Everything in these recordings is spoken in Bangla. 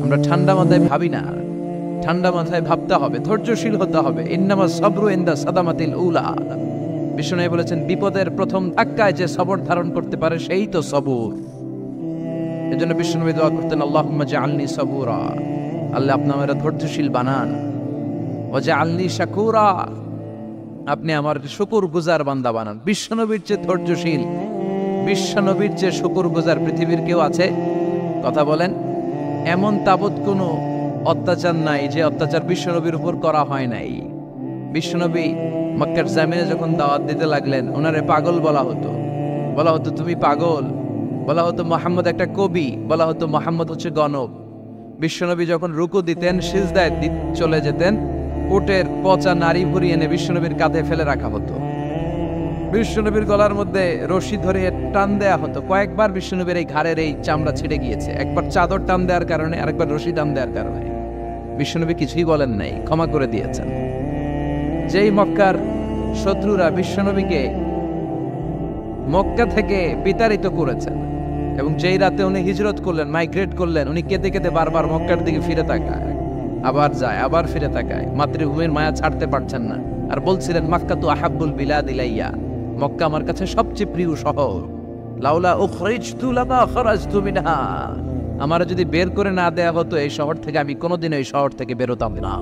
আমরা ঠান্ডা মাথায় ভাবি না, ঠান্ডা মাথায় ভাবতে হবে, ধৈর্যশীল হতে হবে। ইন্নামা সাবরু ইনদা সাদামাতিল উলা। বিষ্ণু বলেছেন, বিপদের প্রথম ধাক্কায় যে সবর ধারণ করতে পারে সেই তো সবুর। এজন্য বিষ্ণু দোয়া করতেন, আল্লাহুম্মা জাআলনি সাবুরা, আল্লাহ আপনি আমাকে ধৈর্যশীল বানান। ওয়া জাআলনি শাকুরা, আপনি আমার শুকরগুজার বান্দা বানান। বিশ্বনবীর যে ধৈর্যশীল, বিশ্বনবীর যে শুকরগুজার পৃথিবীর কেউ আছে? কথা বলেন। এমন তাবৎ কোনো অত্যাচার নাই যে অত্যাচার বিশ্বনবীর উপর করা হয় নাই। বিশ্বনবী মক্কার জামিনে যখন দাওয়াত দিতে লাগলেন, ওনারে পাগল বলা হতো, বলা হতো তুমি পাগল, বলা হতো মুহাম্মদ একটা কবি, বলা হতো মুহাম্মদ হচ্ছে গণক। বিশ্বনবী যখন রুকু দিতেন, সিজদায় চলে যেতেন, উটের পচা নারী ভুরি এনে বিশ্বনবীর কাঁধে ফেলে রাখা হতো। বিশ্বনবীর গলার মধ্যে রশি ধরে টান দেয়া হতো। কয়েকবার বিশ্বনবীর এই ঘাড়ের এই চামড়া ছিঁড়ে গিয়েছে, একবার চাদর টান দেওয়ার কারণে, আরেকবার রশি টান দেওয়ার কারণে। বিশ্বনবী কিছুই বলেন নাই, ক্ষমা করে দিয়েছেন। যেই মক্কার শত্রুরা বিশ্বনবীকে মক্কা থেকে বিতাড়িত করেছেন, এবং যেই রাতে উনি হিজরত করলেন, মাইগ্রেট করলেন, উনি কেঁদে কেঁদে বারবার মক্কার দিকে ফিরে তাকায়, আবার যায়, আবার ফিরে তাকায়, মাতৃভূমির মায়া ছাড়তে পারছেন না। আর বলছিলেন, মাক্কা তু আহাব্বুল বিলাদ ইলাইয়া, মক্কা আমার কাছে সবচেয়ে প্রিয় শহর। লাউলা উখরিজতু লামা খরাজতু মিনহা, আমার যদি বের করে না দেয়া হতো এই শহর থেকে, আমি কোনোদিন এই শহর থেকে বেরোতাম না।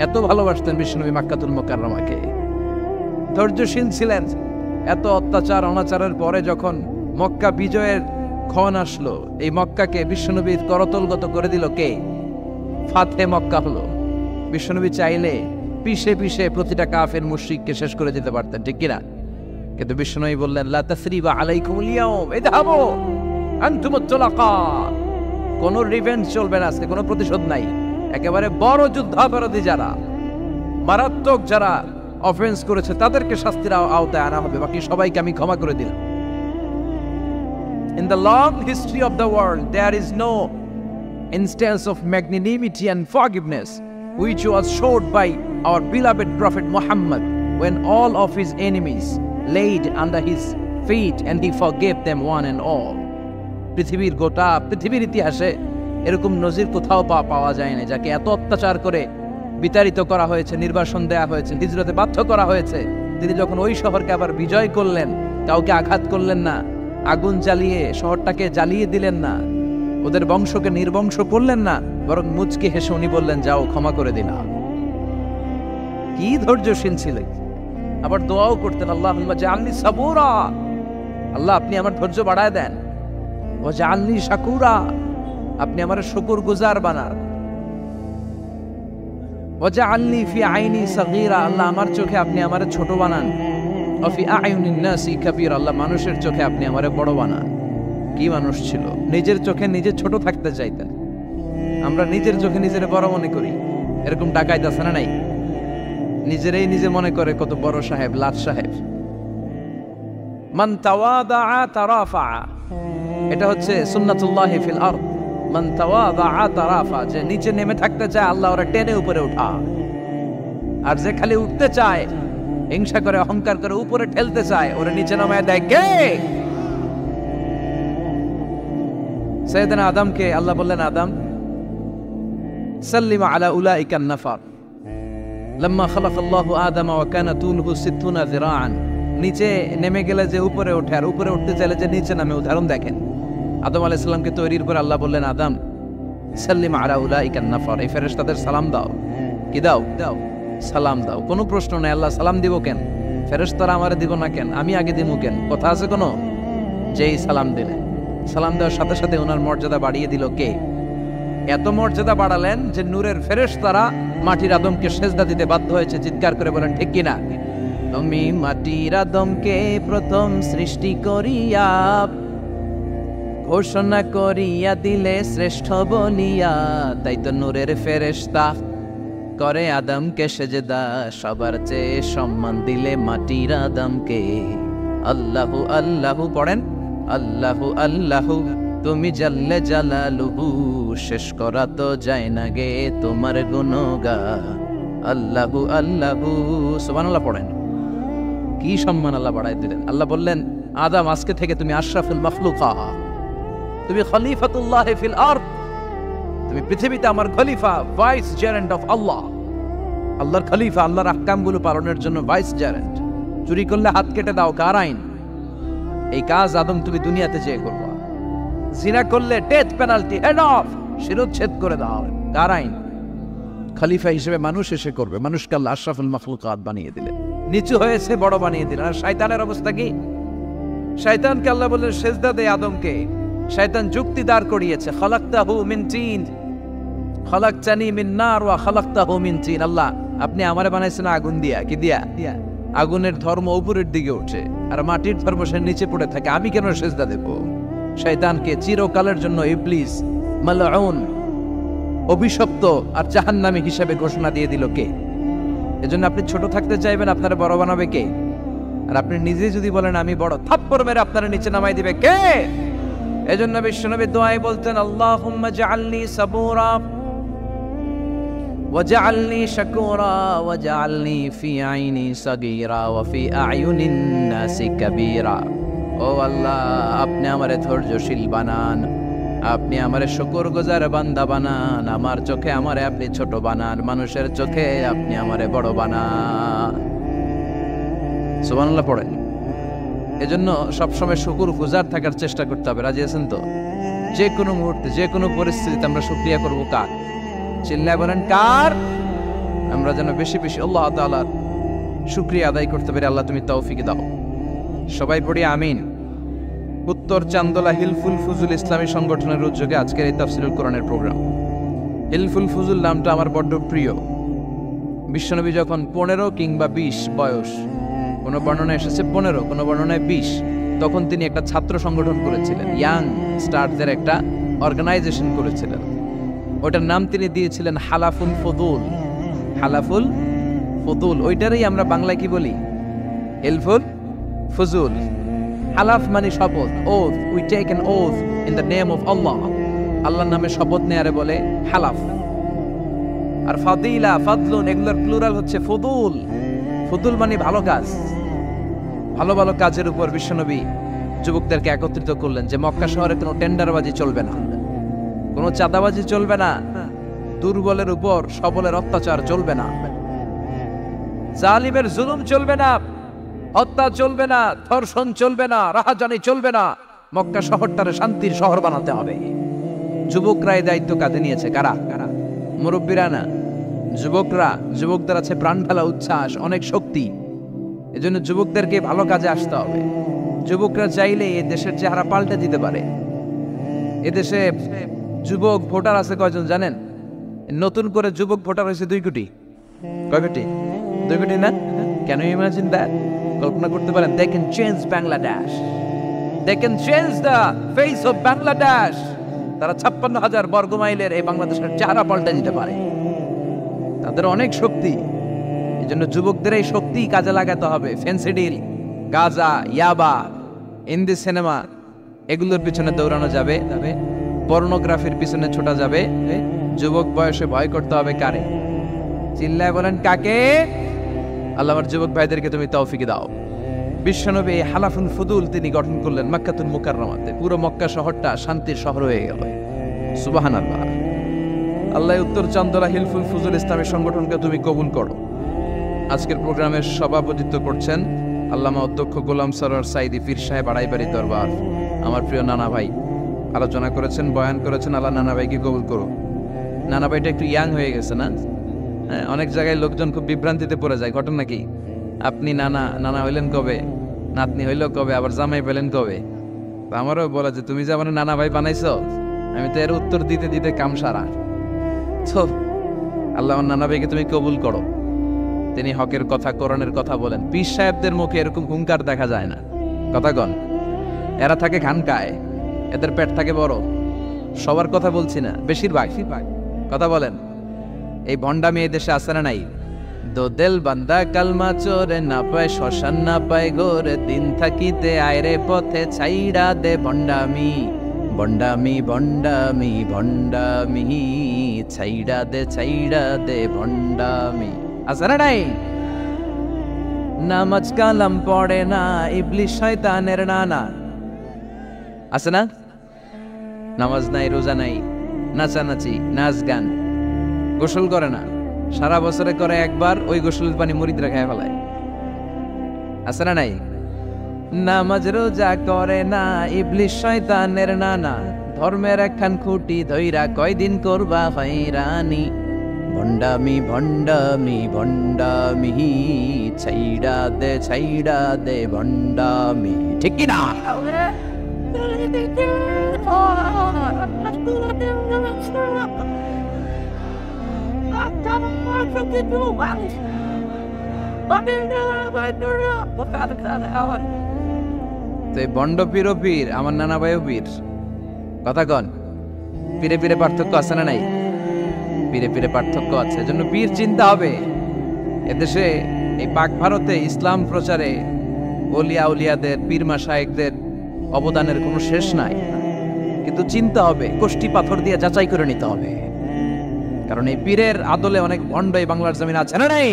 এত ভালোবাসতেন বিশ্বনবী মক্কাতুল মুকাররমাকে। ধৈর্যশীল ছিলেন। এত অত্যাচার অনাচারের পরে যখন মক্কা বিজয়ের ক্ষণ আসলো, এই মক্কাকে বিশ্বনবীর করতলগত করে দিল কে? ফাতে মক্কা হলো। বিশ্বনবী চাইলে পিষে পিষে প্রতিটা কাফের মুশরিককে শেষ করে দিতে পারতেন, ঠিক কিনা? কিন্তু বিশ্বনবী বললেন, লা তাসরিবা আলাইকুমুল ইয়াউম ইযহাবু আনতুমুত তুলাকা, কোন রিভেঞ্জ চলবে না আজকে, কোনো প্রতিশোধ নাই। একেবারে বড় যুদ্ধাপরাধী যারা, মারাত্মক যারা অফেন্স করেছে, তাদেরকে শাস্তির আওতায় আনা হবে, বাকি সবাইকে আমি ক্ষমা করে দিলাম। In the long history of the world, there is no instance of magnanimity and forgiveness which was showed by our beloved Prophet Muhammad when all of his enemies laid under his feet and he forgave them one and all. পৃথিবীর গোটা পৃথিবীর ইতিহাসে এরকম নজির কোথাও পাওয়া যায় না, যাকে এত অত্যাচার করে বিতাড়িত করা হয়েছে, নির্বাসন দেয়া হয়েছে, হিজরতে বাধ্য করা হয়েছে। তিনি যখন ওই শহরকে আবার বিজয় করলেন, কাউকে আঘাত করলেন না, আগুন জ্বালিয়ে শহরটাকে জ্বালিয়ে দিলেন না, ওদের বংশকে নির্বংশ করলেন না, বরং মুচকি হেসে উনি বললেন, যাও ক্ষমা করে দিলাম। কি ধৈর্যশীল ছিলেন। আবার দোয়াও করতেন, আল্লাহুম্মা জাআলনি সাবুরা, আল্লাহ আপনি আমার ধৈর্য বাড়ায় দেন। ওয়া জাআলনি শাকুরা, আপনি আমার শুকরগুজার বানান। ওয়া জাআলনি ফি আইনি সাগীরা, আল্লাহ আমার চোখে আপনি আমারে ছোট বানান। ওয়া ফি আয়ুনিন নাসি কাবীরা, আল্লাহ মানুষের চোখে আপনি আমারে বড় বানান। কি মানুষ ছিল, নিজের চোখে নিজে ছোট থাকতে চাইতেন। আমরা নিজের চোখে নিজের বড় মনে করি, এরকম ডাকাইত আছে না নাই? নিজেরাই নিজে মনে করে কত বড় সাহেব, লাট সাহেব। মান তাওয়াদা তারাফা, এটা হচ্ছে সুন্নাতুল্লাহি ফিল আরদ। মান তাওয়াদা তারাফা, যে নিচে নেমে থাকতে চায় আল্লাহ ওরা টেনে উপরে উঠা, আর যে খালি উঠতে চায়, হিংসা করে অহংকার করে উপরে ঠেলতে চায়, ওরা নিচে নামায় দেয় কে? সাইয়েদনা আদমকে আল্লাহ বললেন, আদম সাল্লিমা আলা উলাইকান নাফার লাম্মা খালাকাল্লাহু আদম ওয়া কানা তুলহু 60 যিরাআন। নিচে নেমে গেলে যে উপরে ওঠে, আর উপরে উঠতে চাইলে যে নিচে নামে। উদাহরণ দেখেন, আদম আলাইহিস সালামকে তৈরির পর আল্লাহ বললেন, আদম সাল্লিমা আলা উলাইকান নাফার, এই ফেরেশতাদের সালাম দাও। কি দাও? দাও, সালাম দাও। কোনো প্রশ্ন নাই, আল্লাহ সালাম দিব কেন? ফেরেশতারা আমারে দিব না কেন? আমি আগে দিব কেন? কথা আছে কোনো? যেই সালাম দিলেন, সালাম দেওয়ার সাথে সাথে ওনার মর্যাদা বাড়িয়ে দিল কে? এত মর্যাদা বাড়ালেন যে নূরের ফেরেশতারা মাটির আদমকে সেজদা দিতে বাধ্য হয়েছে। চিৎকার করে বলেন, ঠিক কিনা? তুমি মাটির আদমকে প্রথম সৃষ্টি করিয়া ঘোষণা করিয়া দিলে শ্রেষ্ঠ বলিয়া, তাই তো নূরের ফেরেশতা করে আদমকে সেজদা, সবার চেয়ে সম্মান দিলে মাটির আদমকে। আল্লাহু আল্লাহু পড়েন, আল্লাহু আল্লাহু তুমি জাল্লে জালালুহু, শেষ করা তো যায় না গে তোমার গুণগান। আল্লাহু আল্লাহু, সুবহানাল্লাহ পড়েন। কি সম্মান আল্লাহ বাড়াই দিলেন। আল্লাহ বললেন, আদম আজকে থেকে তুমি আশরাফুল মাখলুকা, তুমি খলিফাতুল্লাহ ফিল আরদ, তুমি পৃথিবীতে আমার খলিফা, ভাইস জেরেন্ট অফ আল্লাহ, আল্লাহর খলিফা, আল্লাহর আহকামগুলো পালনের জন্য ভাইস জেরেন্ট। চুরি করলে হাত কেটে দাও, কার আইন? এই কাজ আদম তুমি দুনিয়াতে যেয়ে করবা। জিনা করলে ডেথ পেনাল্টি, হেড অফ, শিরোচ্ছেদ করে দাও, কার আইন? খলিফা হিসেবে মানুষ এসে করবে। মানুষকে আল্লাহ আশরাফুল মাখলুকাত বানিয়ে দিলেন, নিচু হয়েছে বড় বানিয়ে দিলেন। আর শয়তানের অবস্থা কি? শয়তানকে আল্লাহ বললেন সেজদা দে আদমকে। শয়তান যুক্তি দাঁড় করিয়েছে, খালাকতাহু মিন তিন, খালাকতানি মিন নার ওয়া খালাকতাহু মিন তিন। আল্লাহ আপনি আমারে বানাইছেন আগুন দিয়া, কি দিয়া? আগুনের ধর্ম উপরের দিকে ওঠে আর মাটির ধর্ম সে নিচে পড়ে থাকে, আমি কেন সেজদা দেব? শয়তানকে চিরকালের জন্য ইবলিস মালউন, অভিশপ্ত আর জাহান্নামী হিসেবে ঘোষণা দিয়ে দিল কে? এজন্য আপনি ছোট থাকতে চাইবেন, আপনারা বড় বানাবে কে? আর আপনি নিজে যদি বলেন আমি বড়, থাপ্পড় মেরে আপনারা নিচে নামাই দিবে কে? এজন্য বিশ্বনবী দোয়ায় বলতেন, আল্লাহুম্মা জাআলনি সাবুরা ওয়াজআলনি শাকুরা ওয়াজআলনি ফি আইনি সাগীরা ওয়া ফি আয়ুনিন নাসি কাবীরা। ও আল্লাহ, আপনি আমারে ধৈর্যশীল বানান, আপনি আমারে শুকরগুজার বান্দা বানান, আমার চোখে আমারে আপনি ছোট বানান, মানুষের চোখে আপনি আমারে বড় বানান। সুবহানাল্লাহ পড়েন। এজন্য সবসময় শুকরগুজার থাকার চেষ্টা করতে হবে। রাজি আছেন তো? যে কোনো মুহূর্তে, যে কোনো পরিস্থিতিতে আমরা শুকরিয়া করব কার? চিল্লায় বলেন কার? আমরা যেন বেশি বেশি আল্লাহ তাআলার শুকরিয়া আদায় করতে পারি। আল্লাহ তুমি তৌফিক দাও। সবাই পড়ি আমিন। উত্তর চান্দোলা হিলফুল ফুজুল ইসলামী সংগঠনের উদ্যোগে আজকের এই তাফসীরুল কোরআনের প্রোগ্রাম। হিলফুল ফুজুল নামটা আমার বড্ড প্রিয়। বিশ্বনবী যখন 15 কিংবা 20 বয়স, কোনো বর্ণনায় এসেছে 15, কোনো বর্ণনায় 20, তখন তিনি একটা ছাত্র সংগঠন করেছিলেন, ইয়াং স্টারদের একটা অর্গানাইজেশন করেছিলেন। ওটার নাম তিনি দিয়েছিলেন হালাফুল ফদুল। হালাফুল ফদুল, ওইটারই আমরা বাংলায় কি বলি? হিলফুল ফুজুল। হালাফ মানে শপথ, oath, we take an oath in the name of Allah. আল্লাহর নামে শপথ নেয়ারে বলে হালাফ। আর ফাদিলা, ফাদলুন, এগুলোর প্লুরাল হচ্ছে ফুদুল। ফুদুল মানে ভালো কাজ। ভালো ভালো কাজের উপর বিশ্বনবী যুবকদেরকে একত্রিত করলেন যে মক্কা শহরে কোনো টেন্ডারবাজি চলবে না, কোনো চাঁদাবাজি চলবে না, দুর্বলের উপর সবলের অত্যাচার চলবে না, জালিমের জুলুম চলবে না, হত্যা চলবে না, ধর্ষণ চলবে না, রাহাজানি চলবে না। মক্কা শহরটারে শান্তির শহর বানাতে হবে। যুবকরা এই দায়িত্ব কাঁধে নিয়েছে। কারা? মুরব্বীরা না, যুবকরা। যুবকদের আছে প্রাণ ঢালা উচ্ছ্বাস, অনেক শক্তি। এজন্য যুবকদেরকে ভালো কাজে আসতে হবে। যুবকরা চাইলে এই দেশের চেহারা পাল্টে দিতে পারে। এদেশে যুবক ভোটার আছে কয়জন জানেন? নতুন করে যুবক ভোটার হয়েছে 2 কোটি। কয় কোটি? 2 কোটি না? Can you imagine that? কল্পনা করতে পারেন? They can change Bangladesh. They can change the face of Bangladesh. তারা 56,000 বর্গ মাইলের এই বাংলাদেশের চেহারা পাল্টে দিতে পারে। তাদের অনেক শক্তি। এজন্য যুবকদের এই শক্তি কাজে লাগাতে হবে। ফেন্সিডিল, গাঁজা, ইয়াবা, হিন্দি সিনেমা, এগুলোর পিছনে দৌড়ানো যাবে, পর্নোগ্রাফির পিছনে ছোটা যাবে। যুবক বয়সে ভয় করতে হবে কারে? চিল্লায় বলেন কাকে? আল্লাহ আমার যুবক ভাইদেরকে তুমি তৌফিক দাও। বিশ্বনবী হালাফুল ফুদুল তিনি গঠন করলেন মক্কাতুল মুকাররমাতে। পুরো মক্কা শহরটা শান্তির শহর হয়ে গেল। সুবহানাল্লাহ। আল্লাহ উত্তর চান্দোলা হিলফুল ফুজুল ইসলামী সংগঠনকে তুমি কবুল করো। আজকের প্রোগ্রামের সভাপতিত্ব করছেন আল্লামা অধ্যক্ষ গোলাম সরোয়ার সাইদি পীর সাহেব, আড়াইবাড়ি দরবার। আমার প্রিয় নানা ভাই আলোচনা করেছেন, বয়ান করেছেন। আল্লাহ নানা ভাইকে কবুল করো। নানা ভাইটা একটু ইয়াং হয়ে গেছে না? হ্যাঁ, অনেক জায়গায় লোকজন খুব বিভ্রান্তিতে পড়ে যায়। ঘটনা কি? আপনি নানা হইলেন কবে, নাতনি হইল কবে, আবার জামাই পেলেন কবে? আমারও বলা যে তুমি যে আমার নানা ভাই বানাইছো, আমি তো এর উত্তর দিতে দিতে কাম সারা। তো আল্লাহ আমার নানা ভাইকে তুমি কবুল করো। তিনি হকের কথা, কোরআনের কথা বলেন। পীর সাহেবদের মুখে এরকম হুঙ্কার দেখা যায় না। কথা কন। এরা থাকে খানকায়, এদের পেট থাকে বড়। সবার কথা বলছি না, বেশিরভাগ। কথা বলেন। এই ভণ্ডামি এই দেশে আছে না নাই? দোদেল বান্দা কালমা চোরে, না পায় শ্মশান না পায় গোরে, দিন থাকিতে আয়রে পথে ছাইড়া দে ভণ্ডামি, ভণ্ডামি ভণ্ডামি ভণ্ডামি, ছাইড়া দে ভণ্ডামি। আছে না নাই? নামাজ কালাম পড়ে না, ইবলিশ শয়তানের নানা। আছে না? নামাজ নাই, রোজা নাই, নাচানাচি, নাচ গান, গোসল করে না, সারা বছরে করে একবার, ওই গোসলের পানি মুরিদরা খায় ফেলায়। আছে না নাই? নামাজ রোজা করে না, ইবলিশ শয়তানের নানা, ধর্মের একখান খুঁটি ধইরা কয়দিন করবা হয়রানি। ভণ্ডামি ভণ্ডামি ভণ্ডামি, ছাইড়া দে ভণ্ডামি, ঠিক কি না? বন্ড পীর ও পীর, আমার নানা ভাইও পীর। কথা কন, পীরে পীরে পার্থক্য আছে না নাই? পীরে পীরে পার্থক্য আছে, এজন্য পীর চিন্তা হবে। এদেশে এই পাক ভারতে ইসলাম প্রচারে ওলিয়া উলিয়াদের, পীর মাশায়েখদের অবদানের কোনো শেষ নাই, কিন্তু চিন্তা হবে, কোষ্টি পাথর দিয়ে যাচাই করে নিতে হবে। কারণ এই পীরের আদলে অনেক ভণ্ড এই বাংলার জমিন আছে না নাই?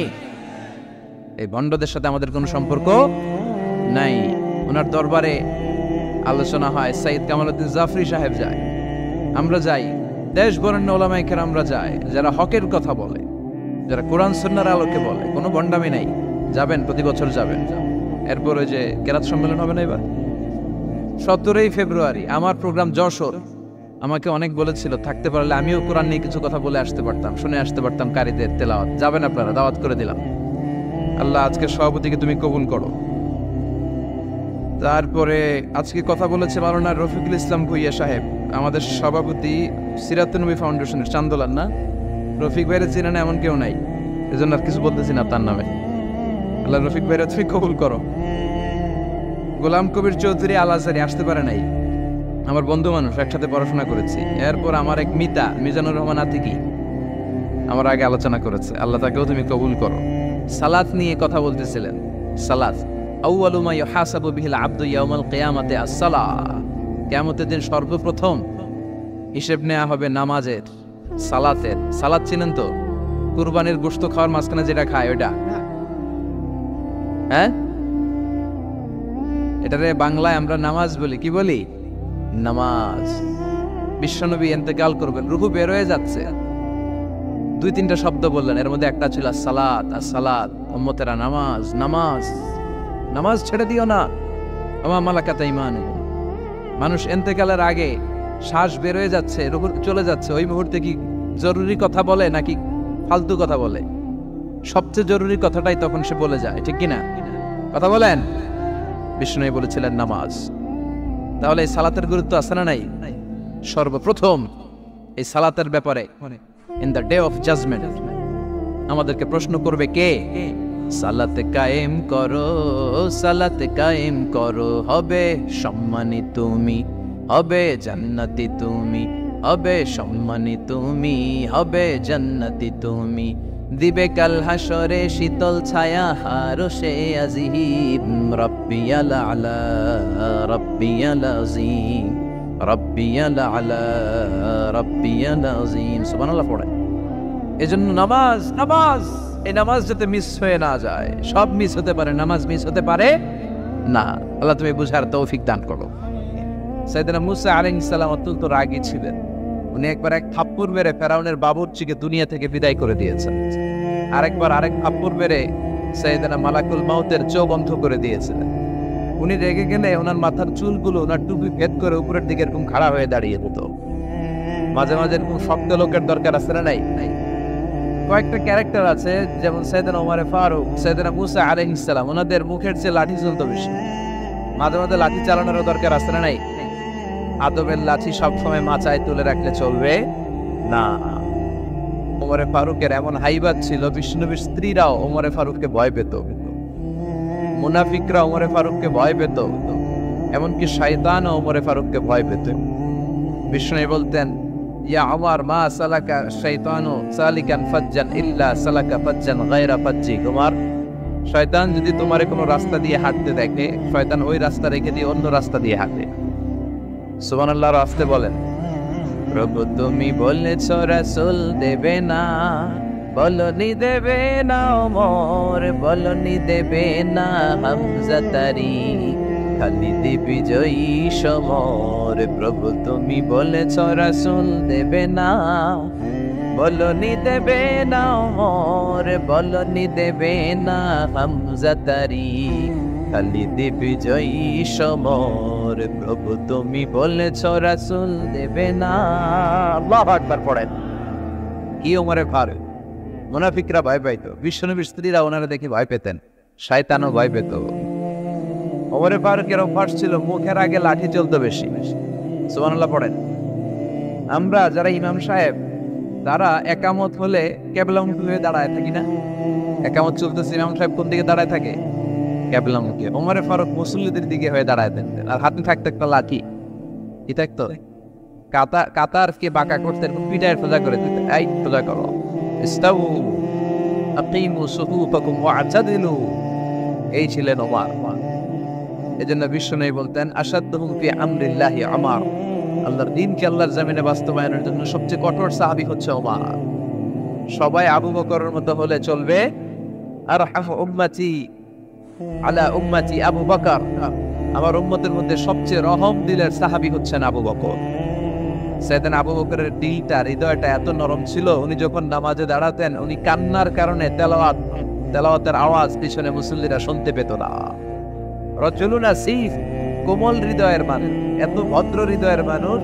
এই ভণ্ডদের সাথে আমাদের কোনো সম্পর্ক নাই। ওনার দরবারে আলোচনা হয়, সাইদ কামালউদ্দিন জাফরি সাহেব যায়, আমরা যাই, দেশ বরেণ্য ওলামায়ে কেরামরা যায়, যারা হকের কথা বলে, যারা কোরআন সুন্নাহর আলোকে বলে, কোনো ভণ্ডামি নাই। যাবেন, প্রতি বছর যাবেন। এরপর ওই যে কেরাত সম্মেলন হবে না এবার 17 ফেব্রুয়ারি, আমার প্রোগ্রাম যশোর। আমাকে অনেক বলেছিল থাকতে পারলে আমিও কোরআন নিয়ে কিছু কথা বলে আসতে পারতাম, শুনে আসতে পারতাম কারীদের তেলাওয়াত। যাবেন আপনারা, দাওয়াত করে দিলাম। আল্লাহ আজকে সভাপতিকে তুমি কবুল করো। তারপরে আজকে কথা বলেছে মাওলানা রফিকুল ইসলাম ভুইয়া সাহেব, আমাদের সভাপতি সিরাতুন নবী ফাউন্ডেশনের চান্দোলার। না, রফিক ভাইয়ের চিনে না এমন কেউ নাই, এজন্য আর কিছু বলতেছি না তার নামে। আল্লাহ রফিক ভাইয়ের তুমি কবুল করো। গোলাম কবির চৌধুরী আল আজহারি আসতে পারে নাই, আমার বন্ধু মানুষ, একসাথে পড়াশোনা করেছি। এরপর আমার এক মিতা মিজানুর রহমান আতিকি আমার আগে আলোচনা করেছে, আল্লাহ তাকেও তুমি কবুল করো। সালাত নিয়ে কথা বলতেছিলেন। সালাত আউয়ালু মা ইউহাসাবু বিহিল আবদু ইয়াউমাল কিয়ামাতি আস-সালাহ, কিয়ামতের দিন সর্বপ্রথম হিসেব নেওয়া হবে নামাজের, সালাতের। সালাত চিনেন তো? কুরবানির গোশত খাওয়ার মাঝখানে যেটা খায় ওটা, হ্যাঁ, এটারে বাংলায় আমরা নামাজ বলি। কি বলি? নামাজ। বিশ্বনবী ইন্তেকাল করবেন, রূহ বের হয়ে যাচ্ছে, 2-3টা শব্দ বললেন, এর মধ্যে একটা ছিল সালাত। আর সালাত, উম্মতেরা নামাজ, নামাজ, নামাজ ছেড়ে দিও না। আমা মালাকাত ঈমানুকুম। মানুষ ইন্তেকালের আগে শ্বাস বের হয়ে যাচ্ছে, রূহ চলে যাচ্ছে, ওই মুহূর্তে কি জরুরি কথা বলে নাকি ফালতু কথা বলে? সবচেয়ে জরুরি কথাটাই তখন সে বলে যায়, ঠিক কিনা? কথা বলেন। বিষ্ণু বলেছিলেন নামাজ। তাহলে এই সালাতের গুরুত্ব আছে না নাই? সর্বপ্রথম এই সালাতের ব্যাপারে in the day of judgement আমাদেরকে প্রশ্ন করবে কে? সালাতে কায়েম করো, সালাতে কায়েম করো, হবে সম্মানী তুমি, হবে জান্নাতি তুমি, হবে সম্মানী তুমি, হবে জান্নাতি তুমি। দিবে কাল হাসরে শীতল ছায়া হারশে আজিম, রব্বিয়াল আলা রব্বিয়াল আযীম, রব্বিয়াল আলা রব্বিয়াল আযীম। সুবহানাল্লাহ পড়ে। এজন্য নামাজ, নামাজ, এই নামাজ যাতে মিস হয়ে না যায়। সব মিস হতে পারে, নামাজ মিস হতে পারে না। আল্লাহ তুমি বুঝার তৌফিক দান করো। সাইয়েদনা মুসা আলাইহিস সালাম অত্যন্ত রাগী ছিলেন। উনি একবার এক থাপ্পড় মেরে ফেরাউনের বাবুর্চিকে দুনিয়া থেকে বিদায় করে দিয়েছেন। আরেক থাপ্পড় মেরে সাইয়েদনা মালাকুল মাউতের চোখ বন্ধ করে দিয়েছিলেন। উনি রেগে গেলে ওনার মাথার চুলগুলো ওনার টুপি ভেদ করে উপরের দিকে এরকম খাড়া হয়ে দাঁড়িয়ে যেত। মাঝে মাঝে এরকম শক্ত লোকের দরকার আছে না নাই? কয়েকটা ক্যারেক্টার আছে, যেমন সাইয়েদনা ওমর ফারুক, সাইয়েদনা মুসা আলাইহিস সালাম, ওনাদের মুখের চেয়ে লাঠি চলতো বেশি। মাঝে মাঝে লাঠি চালানোর দরকার আছে না নাই? আদবের লাঠি সবসময় মাচায় তুলে রাখলে চলবে না। ওমরে ফারুকের এমন হাইবাত ছিল, বিষ্ণুনবীর স্ত্রীরাও ওমরে ফারুককে ভয় পেত, মুনাফিকরা ওমরে ফারুককে ভয় পেত, এমনকি শয়তানও ওমরে ফারুককে ভয় পেত। বিষ্ণু বলতেন, ইয়া ওমর মা সালাকা শাইতানু সালিকান ফাজ্জান ইল্লা সালাকা ফাজ্জান গায়রা ফাজ্জিক। ওমর, শয়তান যদি তোমারে কোনো রাস্তা দিয়ে হাঁটতে দেখে, শয়তান ওই রাস্তা রেখে দিয়ে অন্য রাস্তা দিয়ে হাঁটে। সুবহানাল্লাহ। আসতে বলেন, প্রভু তুমি বলেছ রাসূল দেবে না, বলনি দেবে না ওমর, বলনি দেবে না হামজা তারি, খালিদ বিজয়ী সমর প্রভু তুমি বলেছ রাসূল দেবে না, বলনি দেবে না ওমর, বলনি দেবে না হামজা তারি, খালিদ বিজয়ী সমর প্রভু তুমি বলেছ রাসূল দেবে না। আল্লাহু আকবার পড়েন। কি ওমরে ফারুক, মুনাফিকরা ভয় পাইতো, বিশ্বনবীর স্ত্রীরা ওনারা দেখে ভয় পেতেন, শয়তানও ভয় পেত। ওমরে ফারুকের অভ্যাস ছিল মুখের আগে লাঠি চলতো বেশি। সুবহানাল্লাহ পড়েন। আমরা যারা ইমাম সাহেব তারা একামত হলে কেবলামুখী হয়ে দাঁড়ায় থাকি না? একামত চলতেছে, ইমাম সাহেব কোন দিকে দাঁড়ায় থাকে? কেবলামুখী। ওমরে ফারুক মুসল্লিদের দিকে হয়ে দাঁড়ায় থাকতেন, আর হাতে থাকতো একটা লাঠি। কি থাকতো? কাতারকে বাঁকা করতেন, পিঠায় সোজা করে দিতেন, এই সোজা করো, ইস্তাউ আকিমু সুফুফাকুম ওয়া'তাদিলু। এই ছিলেন ওমর। এজন্য বিশ্বনবী বলতেন আশাদ্দুহুম ফি আমরিল্লাহি ওমর, আল্লাহর দ্বীনকে আল্লাহর জমিনে বাস্তবায়নের জন্য সবচেয়ে কঠোর সাহাবী হচ্ছে ওমর। সবাই আবু বকরের মতো হলে চলবে। আরহামু উম্মতি আলা উম্মতি আবু বকর, আমার উম্মতের মধ্যে সবচেয়ে রহম দিলের সাহাবী হচ্ছেন আবু বকর। সাইয়েদনা আবু বকরের দিলটা, হৃদয়টা এত নরম ছিল, উনি যখন নামাজে দাঁড়াতেন উনি কান্নার কারণে তেলাওয়াতের আওয়াজ পিছনে মুসল্লিরা শুনতে পেত না। রজুলুন আসিফ, কোমল হৃদয়ের মানুষ, এত ভদ্র হৃদয়ের মানুষ,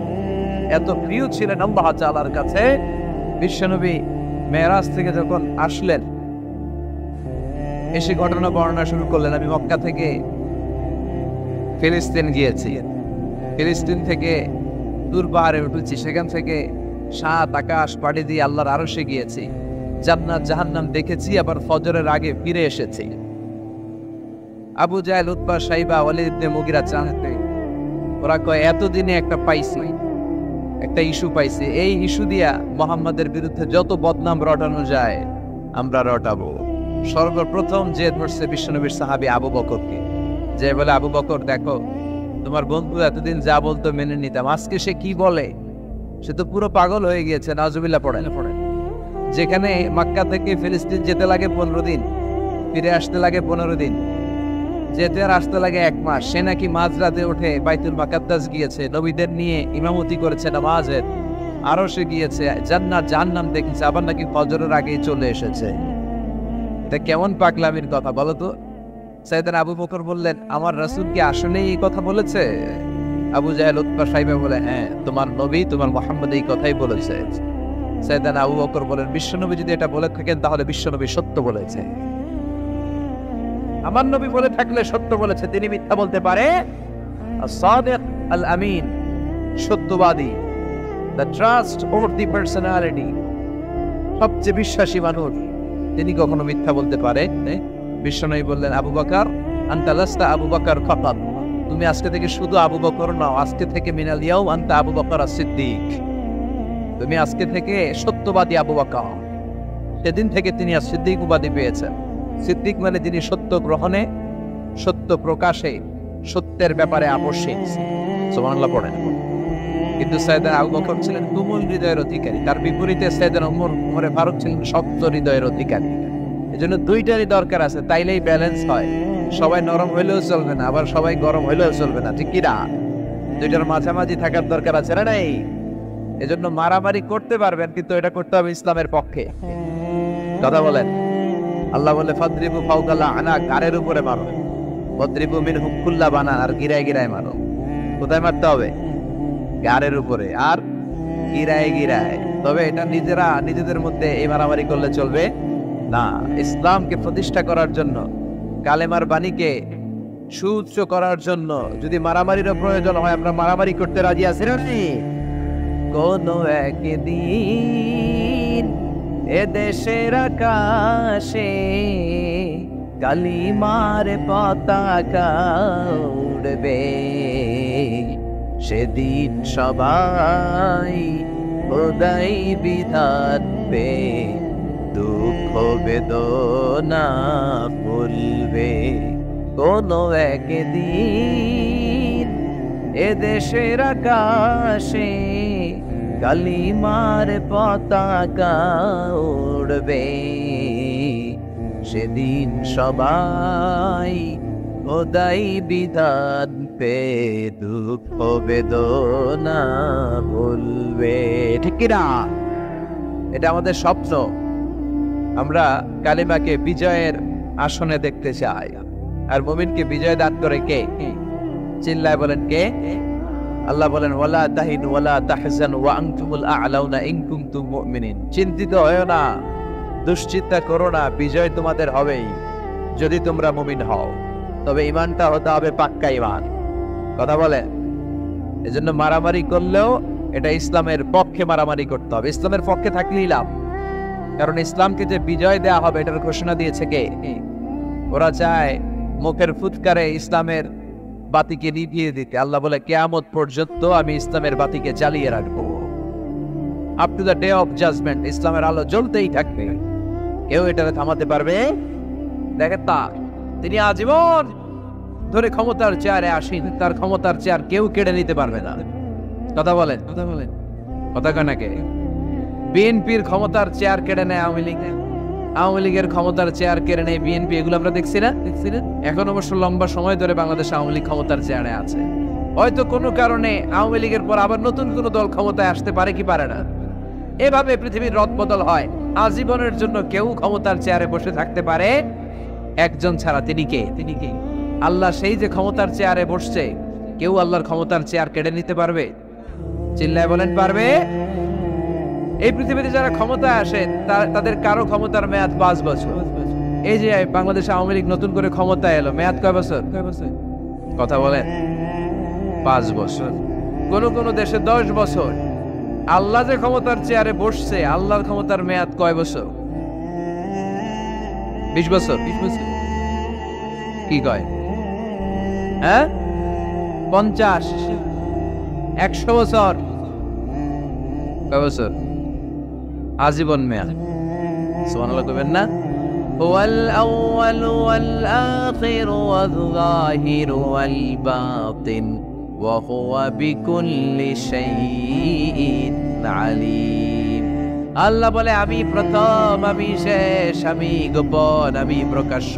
এত প্রিয় ছিলেন আল্লাহ তাআলার কাছে। বিশ্বনবী মেরাজ থেকে যখন আসলেন, এসে ঘটনা বর্ণনা শুরু করলেন, আমি মক্কা থেকে ফিলিস্তিন গিয়েছি, ফিলিস্তিন থেকে দূর পাহাড়ে উঠেছি, সেখান থেকে 7 আকাশ পাড়ি দিয়ে আল্লাহর আরশে গিয়েছি, জান্নাত জাহান্নাম দেখেছি, আবার ফজরের আগে ফিরে এসেছি। আবু জাহেল, উতবা, সাইবা, ওয়ালিদ ইবনে মুগিরা জানতে, ওরা কয় এতদিনে একটা পাইছি, একটা ইস্যু পাইছি, এই ইস্যু দিয়া মুহাম্মাদের বিরুদ্ধে যত বদনাম রটানো যায় আমরা রটাবো। সর্বপ্রথম যে ধরছে বিশ্বনবীর সাহাবী আবু বকরকে, যে বলে আবু বকর দেখো তোমার বন্ধু এতদিন যা বলতো মেনে নিতাম, আজকে সে কি বলে, সে তো পুরো পাগল হয়ে গিয়েছে। নাউজুবিল্লাহ পড়েন। যেখানে মক্কা থেকে ফিলিস্তিন যেতে লাগে 15 দিন, ফিরে আসতে লাগে 15 দিন, যেতে আর আসতে লাগে 1 মাস, সে নাকি মাঝরাতে উঠে বাইতুল মুকাদ্দাস গিয়েছে, নবীদের নিয়ে ইমামতি করেছে নামাজের, আরো সে গিয়েছে, জান্নাত জাহান্নাম দেখেছে, আবার নাকি ফজরের আগেই চলে এসেছে। এটা কেমন পাগলামির কথা বলো তো? সাইয়েদনা আবু বকর বললেন আমার রাসূল কি আসলেই এই কথা বলেছে? আবু জাহেল, উতবা, সাইবা বলে হ্যাঁ, তোমার নবী, তোমার মুহাম্মদ এই কথাই বলেছে। সাইয়েদনা আবু বকর বলেন বিশ্বনবী যদি এটা বলে থাকেন তাহলে বিশ্বনবী সত্য বলেছে। আমার নবী বলে থাকলে সত্য বলেছে, তিনি মিথ্যা বলতে পারে? as-sadiq al-amin, সত্যবাদী, the trustworthy personality, সবচেয়ে বিশ্বাসী মানুষ, তিনি কখনো মিথ্যা বলতে পারে? বিশ্বনবী বললেন আবু বকর আনতা লাস্তা আবু বকর ফাকাত, তুমি আজকে থেকে শুধু আবু বকর নও, আজকে থেকে মিনাল ইয়াউম আনতা আবু বকর as-সিদ্দিক, তুমি আজকে থেকে সত্যবাদী আবু বকর। সেদিন থেকে তিনি as-সিদ্দিক উপাধি পেয়েছেন। সিদ্দিক মানে যিনি সত্য গ্রহণে, সত্য প্রকাশে, সত্যের ব্যাপারে আপোষহীন। সুবহানাল্লাহ পড়েন। কিন্তু সাইয়েদনা আবু বকর ছিলেন তুমুল হৃদয়ের অধিকারী, তার বিপরীতে সাইয়েদনা ওমরে ফারুক ছিলেন শক্ত হৃদয়ের অধিকারী। এজন্য দুইটারই দরকার আছে, তাইলেই ব্যালেন্স হয়। সবাই নরম হইলেও চলবে না, আবার সবাই গরম হইলেও চলবে না, ঠিক কি না? দুইটার মাঝামাঝি থাকার দরকার আছে না নাই? এজন্য মারামারি করতে পারবেন, কিন্তু এটা করতে হবে ইসলামের পক্ষে। কথা বলেন। আল্লাহ বলে ফাদরিবু ফাওকাল আনাক, গারের উপরে মারো, ফাদরিবু মিনহুম কুল্লা বানান, আর গিরায় গিরায় মারো। কোথায় মারতে হবে? গারের উপরে আর গিরায় গিরায়। তবে এটা নিজেদের মধ্যে এই মারামারি করলে চলবে না। ইসলামকে প্রতিষ্ঠা করার জন্য, কালেমার বাণীকে সুউচ্চ করার জন্য যদি মারামারিরও প্রয়োজন হয়, আমরা মারামারি করতে রাজি আছি না? কোন একদিন এ দেশের আকাশে কালিমার পতাকা উড়বে, সেদিন সবাই খোদাই বিধান পে দুঃখ বেদনা ভুলবে। কোন একদিন এ দেশের আকাশে কালিমার পতাকা উড়বে, সেদিন সবাই খোদাই বিধান থাকতে দুঃখ বেদনা ভুলবে, ঠিক কিনা? এটা আমাদের স্বপ্ন। আমরা কালিমাকে বিজয়ের আসনে দেখতে চাই। আর মুমিনকে বিজয় দান করে কে? চিল্লায় বলেন কে? আল্লাহ বলেন ওয়ালা তাহিনু ওয়ালা তাহজানু ওয়া আনতুমুল আ'লাউনা ইন কুনতুম মুমিনিন। চিন্তিত হয়ো না, দুশ্চিন্তা করো না, বিজয় তোমাদের হবেই যদি তোমরা মুমিন হও। তবে ঈমানটা হতে হবে পাক্কা ঈমান। কথা বলেন? এজন্য মারামারি করলেও এটা ইসলামের পক্ষে মারামারি করতে হবে, ইসলামের পক্ষে থাকলেই লাভ। কারণ ইসলামকে যে বিজয় দেয়া হবে এটার ঘোষণা দিয়েছে কে? ওরা চায় মুখের ফুৎকারে ইসলামের বাতিকে নিভিয়ে দিতে। আল্লাহ বলে কিয়ামত পর্যন্ত আমি ইসলামের বাতিকে জ্বালিয়ে রাখবো। Up to the day of judgement ইসলামের আলো জ্বলতেই থাকবে, কেউ এটাকে থামাতে পারবে? দেখেন তা তিনি আজীবন ধরে ক্ষমতার চেয়ারে আসেন, তার ক্ষমতার চেয়ার কেউ কেড়ে নিতে পারবে না। কথা বলেন? কথা কয় নাকি? বিএনপির ক্ষমতার চেয়ার কেড়ে নেয় আওয়ামী লীগ, আওয়ামী লীগের ক্ষমতার চেয়ার কেড়ে নেয় বিএনপি। এগুলো আমরা দেখছি না? এখন অবশ্য লম্বা সময় ধরে বাংলাদেশে আওয়ামী লীগ ক্ষমতার চেয়ারে আছে। হয়তো কোনো কারণে আওয়ামী লীগের পর আবার নতুন কোনো দল ক্ষমতায় আসতে পারে কি পারে না। এভাবে পৃথিবীর রদবদল হয়। আজীবনের জন্য কেউ ক্ষমতার চেয়ারে বসে থাকতে পারে একজন ছাড়া। তিনি কে? আল্লাহ। সেই যে ক্ষমতার চেয়ারে বসছে, কেউ আল্লাহর ক্ষমতার চেয়ার কেড়ে নিতে পারবে? চিল্লায় বলেন পারবে? এই পৃথিবীতে যারা ক্ষমতায় আসে তাদের কারো ক্ষমতার মেয়াদ 5 বছর। এই যে বাংলাদেশ আওয়ামী লীগ নতুন করে ক্ষমতায় এলো, মেয়াদ কয় বছর? কথা বলেন? 5 বছর। কোন কোন দেশে 10 বছর। আল্লাহ যে ক্ষমতার চেয়ারে বসছে, আল্লাহর ক্ষমতার মেয়াদ কয় বছর? 20 বছর। কি কয়? হ্যাঁ, 50, 100 বছর। কয় বছর? আজীবন মেয়াদ। সুবহানাল্লাহ কইবেন না? হুয়াল আউয়ালু ওয়াল আখিরু ওয়াল যাহিরু ওয়াল বাতিন ওয়া হুয়া বিকুল্লি শাইইন আলীম। আল্লাহ বলে আমি প্রথম, আমি শেষ, আমি গোপন, আমি প্রকাশ্য।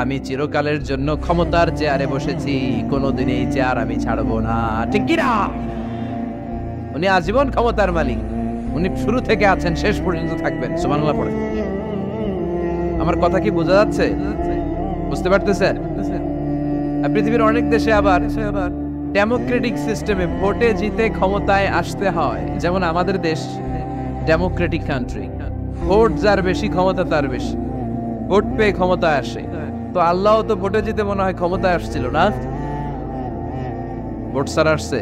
আমি চিরকালের জন্য ক্ষমতার চেয়ারে বসেছি, কোনোদিন এই চেয়ার আমি ছাড়বো না, ঠিক কি না? উনি আজীবন ক্ষমতার মালিক। উনি শুরু থেকে আছেন, শেষ পর্যন্ত থাকবেন। সুবহানাল্লাহ পড়ে। আমার কথা কি বোঝা যাচ্ছে? বুঝতে পারতেছেন? পৃথিবীর অনেক দেশে আবার ডেমোক্রেটিক সিস্টেমে ভোটে জিতে ক্ষমতায় আসতে হয়। যেমন আমাদের দেশ ডেমোক্রেটিক কান্ট্রি, ভোট যার বেশি ক্ষমতা তার বেশি, ভোট পেয়ে ক্ষমতায় আসে। তো আল্লাহ তো ভোটে জিতে মনে হয় ক্ষমতায় আসছিল না, ভোট ছাড়া আসছে,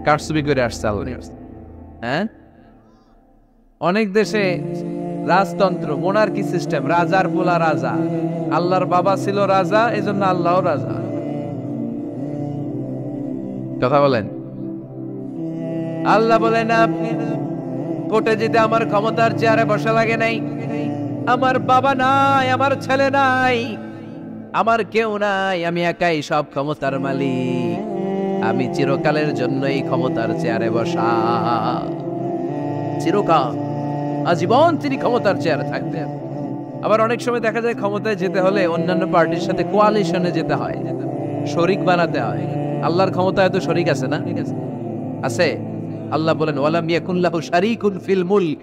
কারচুপি করে আসছে আল্লাহ। হ্যাঁ, অনেক দেশে রাজতন্ত্র, মোনার্কি সিস্টেম, রাজার পোলা রাজা। আল্লাহর বাবা ছিল রাজা, এজন্য আল্লাহও রাজা। কথা বলেন? আল্লাহ বলেন আপনি ভোটে জিতে আমার ক্ষমতার চেয়ারে বসা লাগে নাই। আমার বাবা নাই, আমার ছেলে নাই, আমার কেউ নাই, আমি একাই সব ক্ষমতার মালিক। আমি চিরকালের জন্য এই ক্ষমতার চেয়ারে বসা। চিরকাল, আজীবন তিনি ক্ষমতার চেয়ারে থাকবেন। আবার অনেক সময় দেখা যায় ক্ষমতায় যেতে হলে অন্যান্য পার্টির সাথে কোয়ালিশনে যেতে হয়, শরিক বানাতে হয়। আল্লাহর ক্ষমতায় তো শরিক আছে না? আছে। আল্লাহ বলেন ওয়ালাম ইয়াকুন লাহু শারীকুন ফিল মুলক।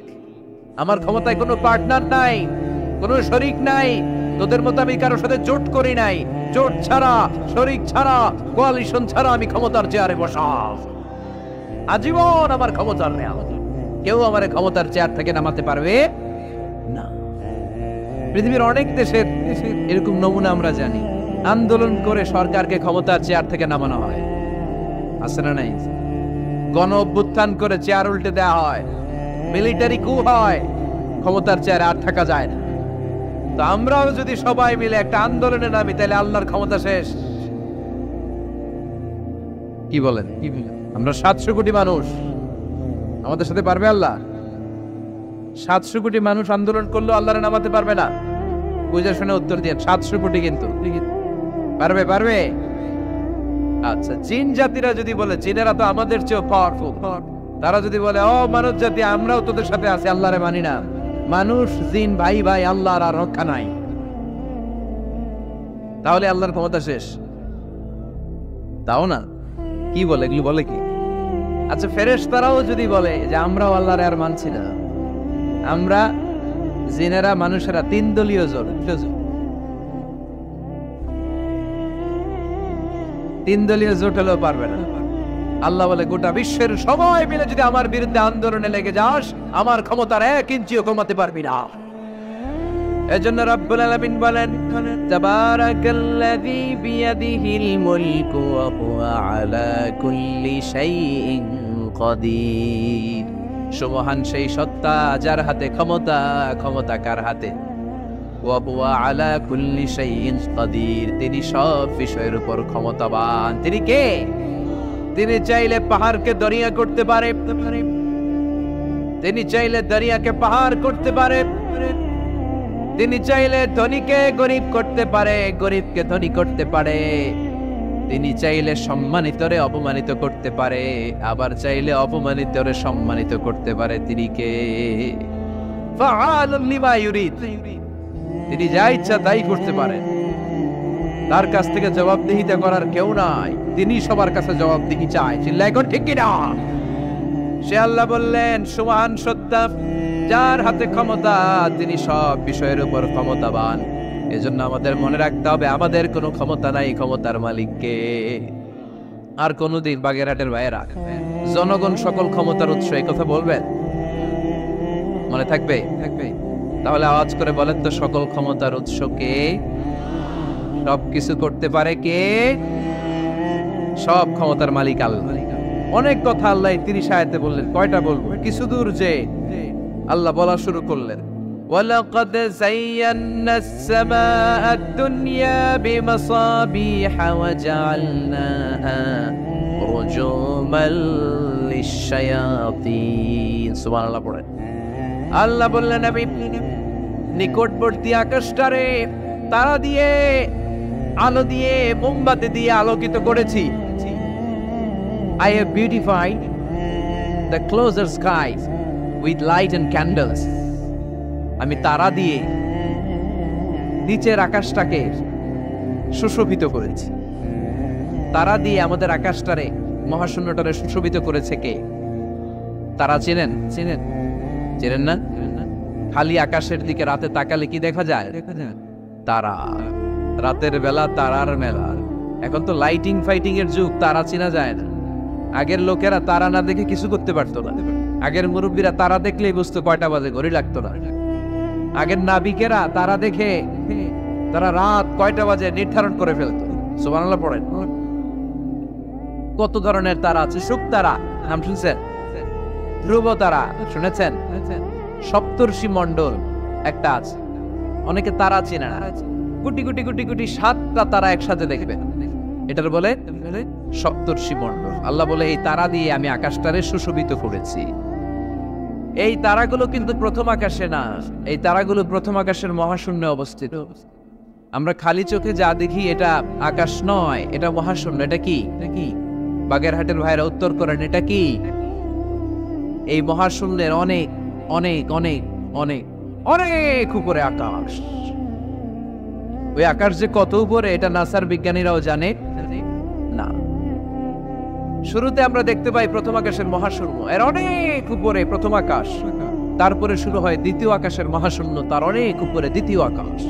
আমার ক্ষমতায় কোনো পার্টনার নাই, কোনো শরিক নাই। তোদের মতো আমি কারোর সাথে জোট করি নাই। জোট ছাড়া, শরিক ছাড়া, কোয়ালিশন ছাড়া আমি ক্ষমতার চেয়ারে বসা। আজীবন আমার ক্ষমতার নেওয়া, কেউ আমার ক্ষমতার চেয়ার থেকে নামাতে পারবে না। পৃথিবীর অনেক দেশের এরকম নমুনা আমরা জানি। আন্দোলন করে সরকারকে ক্ষমতার চেয়ার থেকে নামানো হয়, আছে না নাই? গণ অভ্যুত্থান করে চেয়ার উল্টে দেওয়া হয়, মিলিটারি কু হয়, ক্ষমতার চেয়ারে আর থাকা যায় না। তো আমরাও যদি সবাই মিলে একটা আন্দোলনে নামি, তাহলে আল্লাহর ক্ষমতা শেষ। কি বলেন? আমরা 700 কোটি মানুষ, আমাদের সাথে পারবে আল্লাহ? 700 কোটি মানুষ আন্দোলন করলেও আল্লাহরে নামাতে পারবে না? বুঝে শুনে উত্তর দিয়ে। 700 কোটি কিন্তু পারবে? পারবে? আচ্ছা, জিন জাতিরা যদি বলে, জিনেরা তো আমাদের চেয়ে পাওয়ারফুল, তারা যদি বলে ও মানব জাতি আমরাও তোদের সাথে আছি, আল্লাহরে মানি না, মানুষ জিন ভাই ভাই, আল্লাহর আর রক্ষা নাই, তাহলে আল্লাহর ক্ষমতা শেষ। দাও না। কি বলে এগুলো, বলে কি? আচ্ছা, ফেরেশতারাও যদি বলে যে আমরাও আল্লাহর আর মানছি না, আমরা জিনেরা মানুষেরা 3 দলীয় জোট, 3 দলীয় জোট হলেও পারবে না। আল্লাহ বলে গোটা বিশ্বের সবাই মিলে যদি আমার বিরুদ্ধে আন্দোলনে লেগে যাস, আমার ক্ষমতার 1 ইঞ্চিও কমাতে পারবি না। এজন্য রব্বুল আলামিন বলেন, তাবারাকাল্লাযী বিয়াদিহিল মুলকু ওয়া হুয়া আলা কুল্লি শাইইন কাদির। সুবহান সেই সত্তা যার হাতে ক্ষমতা, ক্ষমতা কার হাতে? ওয়া হুয়া আলা কুল্লি শাইইন কাদির, তিনি সব বিষয়ের উপর ক্ষমতাবান। তিনি কে? তিনি চাইলে পাহাড়কে দরিয়া করতে পারে, তিনি চাইলে দরিয়াকে পাহাড় করতে পারে, তিনি চাইলে ধনীকে গরিব করতে পারে, গরিবকে ধনী করতে পারে, তিনি চাইলে সম্মানিতরে অপমানিত করতে পারে, আবার চাইলে অপমানিতরে সম্মানিত করতে পারে। তিনি কে? ফাআলুন লিমা ইউরিদ, তিনি যা ইচ্ছা তাই করতে পারেন। তার কাছ থেকে জবাবদিহিতা করার কেউ নাই, তিনি সবার কাছে জবাবদিহি চায়। চিল্লায় কোন ঠিক কিনা? সে আল্লাহ বললেন, সুবহান সত্তা যার হাতে ক্ষমতা, তিনি সব বিষয়ের উপর ক্ষমতাবান। এজন্য আমাদের মনে রাখতে হবে আমাদের কোনো ক্ষমতা নাই, ক্ষমতার মালিককে। আর কোনদিন বাগেরহাটের ভাইয়েরা, জনগণ সকল ক্ষমতার উৎস, এই কথা বলবেন? মনে থাকবে? তাহলে আওয়াজ করে বলেন তো, সকল ক্ষমতার উৎস কে? সবকিছু করতে পারে কে? সব ক্ষমতার মালিক আল্লাহ। অনেক কথা আল্লাহ 30 আয়াতে বললেন, কয়টা বলবো? কিছু দূর যে আল্লাহ বলা শুরু করলেন, ওয়ালাকাদ যায়্যানাস সামাআদ দুনিয়া বিমাসাবিহা ওয়া জাআলনাহা রুজুমান লিশ-শায়াতিন। সুবহানাল্লাহ পড়েন। আল্লাহ বললেন, আমি নিকটবর্তী আকাশটারে তারা দিয়ে, আলো দিয়ে, মোমবাতি দিয়ে আলোকিত করেছি। I have beautified the closer skies with light and candles. আমি তারা দিয়ে নিচের আকাশটাকে সুশোভিত করেছি। তারা দিয়ে আমাদের আকাশটারে, মহাশূন্যটারে সুশোভিত করেছে কে? তারা চেনেন? চেনেন না? খালি আকাশের দিকে রাতে তাকালে কি দেখা যায়? তারা। রাতের বেলা তারার মেলা। এখন তো লাইটিং ফাইটিং এর যুগ, তারা চেনা যায় না। আগের লোকেরা তারা না দেখে কিছু করতে পারতো না। আগের মুরব্বীরা তারা দেখলেই বুঝতো কয়টা বাজে, ঘড়ি লাগতো না। আগের নাবিকেরা তারা দেখে তারা রাত কয়টা বাজে নির্ধারণ করে ফেলতো। সুবহানাল্লাহ পড়েন। কত ধরনের তারা আছে। শুক তারা নাম শুনছেন? ধ্রুব তারা শুনেছেন? সপ্তর্ষি মণ্ডল একটা আছে, অনেকে তারা চেনে না। কোটি কোটি কোটি কোটি 7টা তারা একসাথে দেখবেন, এটার বলে সপ্তর্ষি মণ্ডল। আল্লাহ বলে, এই তারা দিয়ে আমি আকাশটারে সুশোভিত করেছি। এই তারাগুলো কিন্তু প্রথম আকাশে না, এই তারাগুলো প্রথম আকাশের মহাশূন্যে অবস্থিত। আমরা খালি চোখে যা দেখি এটা আকাশ নয়, এটা মহাশূন্য। এটা কি? বাগেরহাটের ভাইরা উত্তর করেন, এটা কি? এই মহাশূন্যের অনেক অনেক অনেক অনেক অনেক উপরে আকাশ। ওই আকাশ যে কত উপরে, এটা নাসার বিজ্ঞানীরাও জানে না। শুরুতে আমরা দেখতে পাই প্রথম আকাশের মহাশূন্য, এর অনেক উপরে প্রথম আকাশ। তারপরে শুরু হয় দ্বিতীয় আকাশের মহাশূন্য, তার অনেক উপরে দ্বিতীয় আকাশ,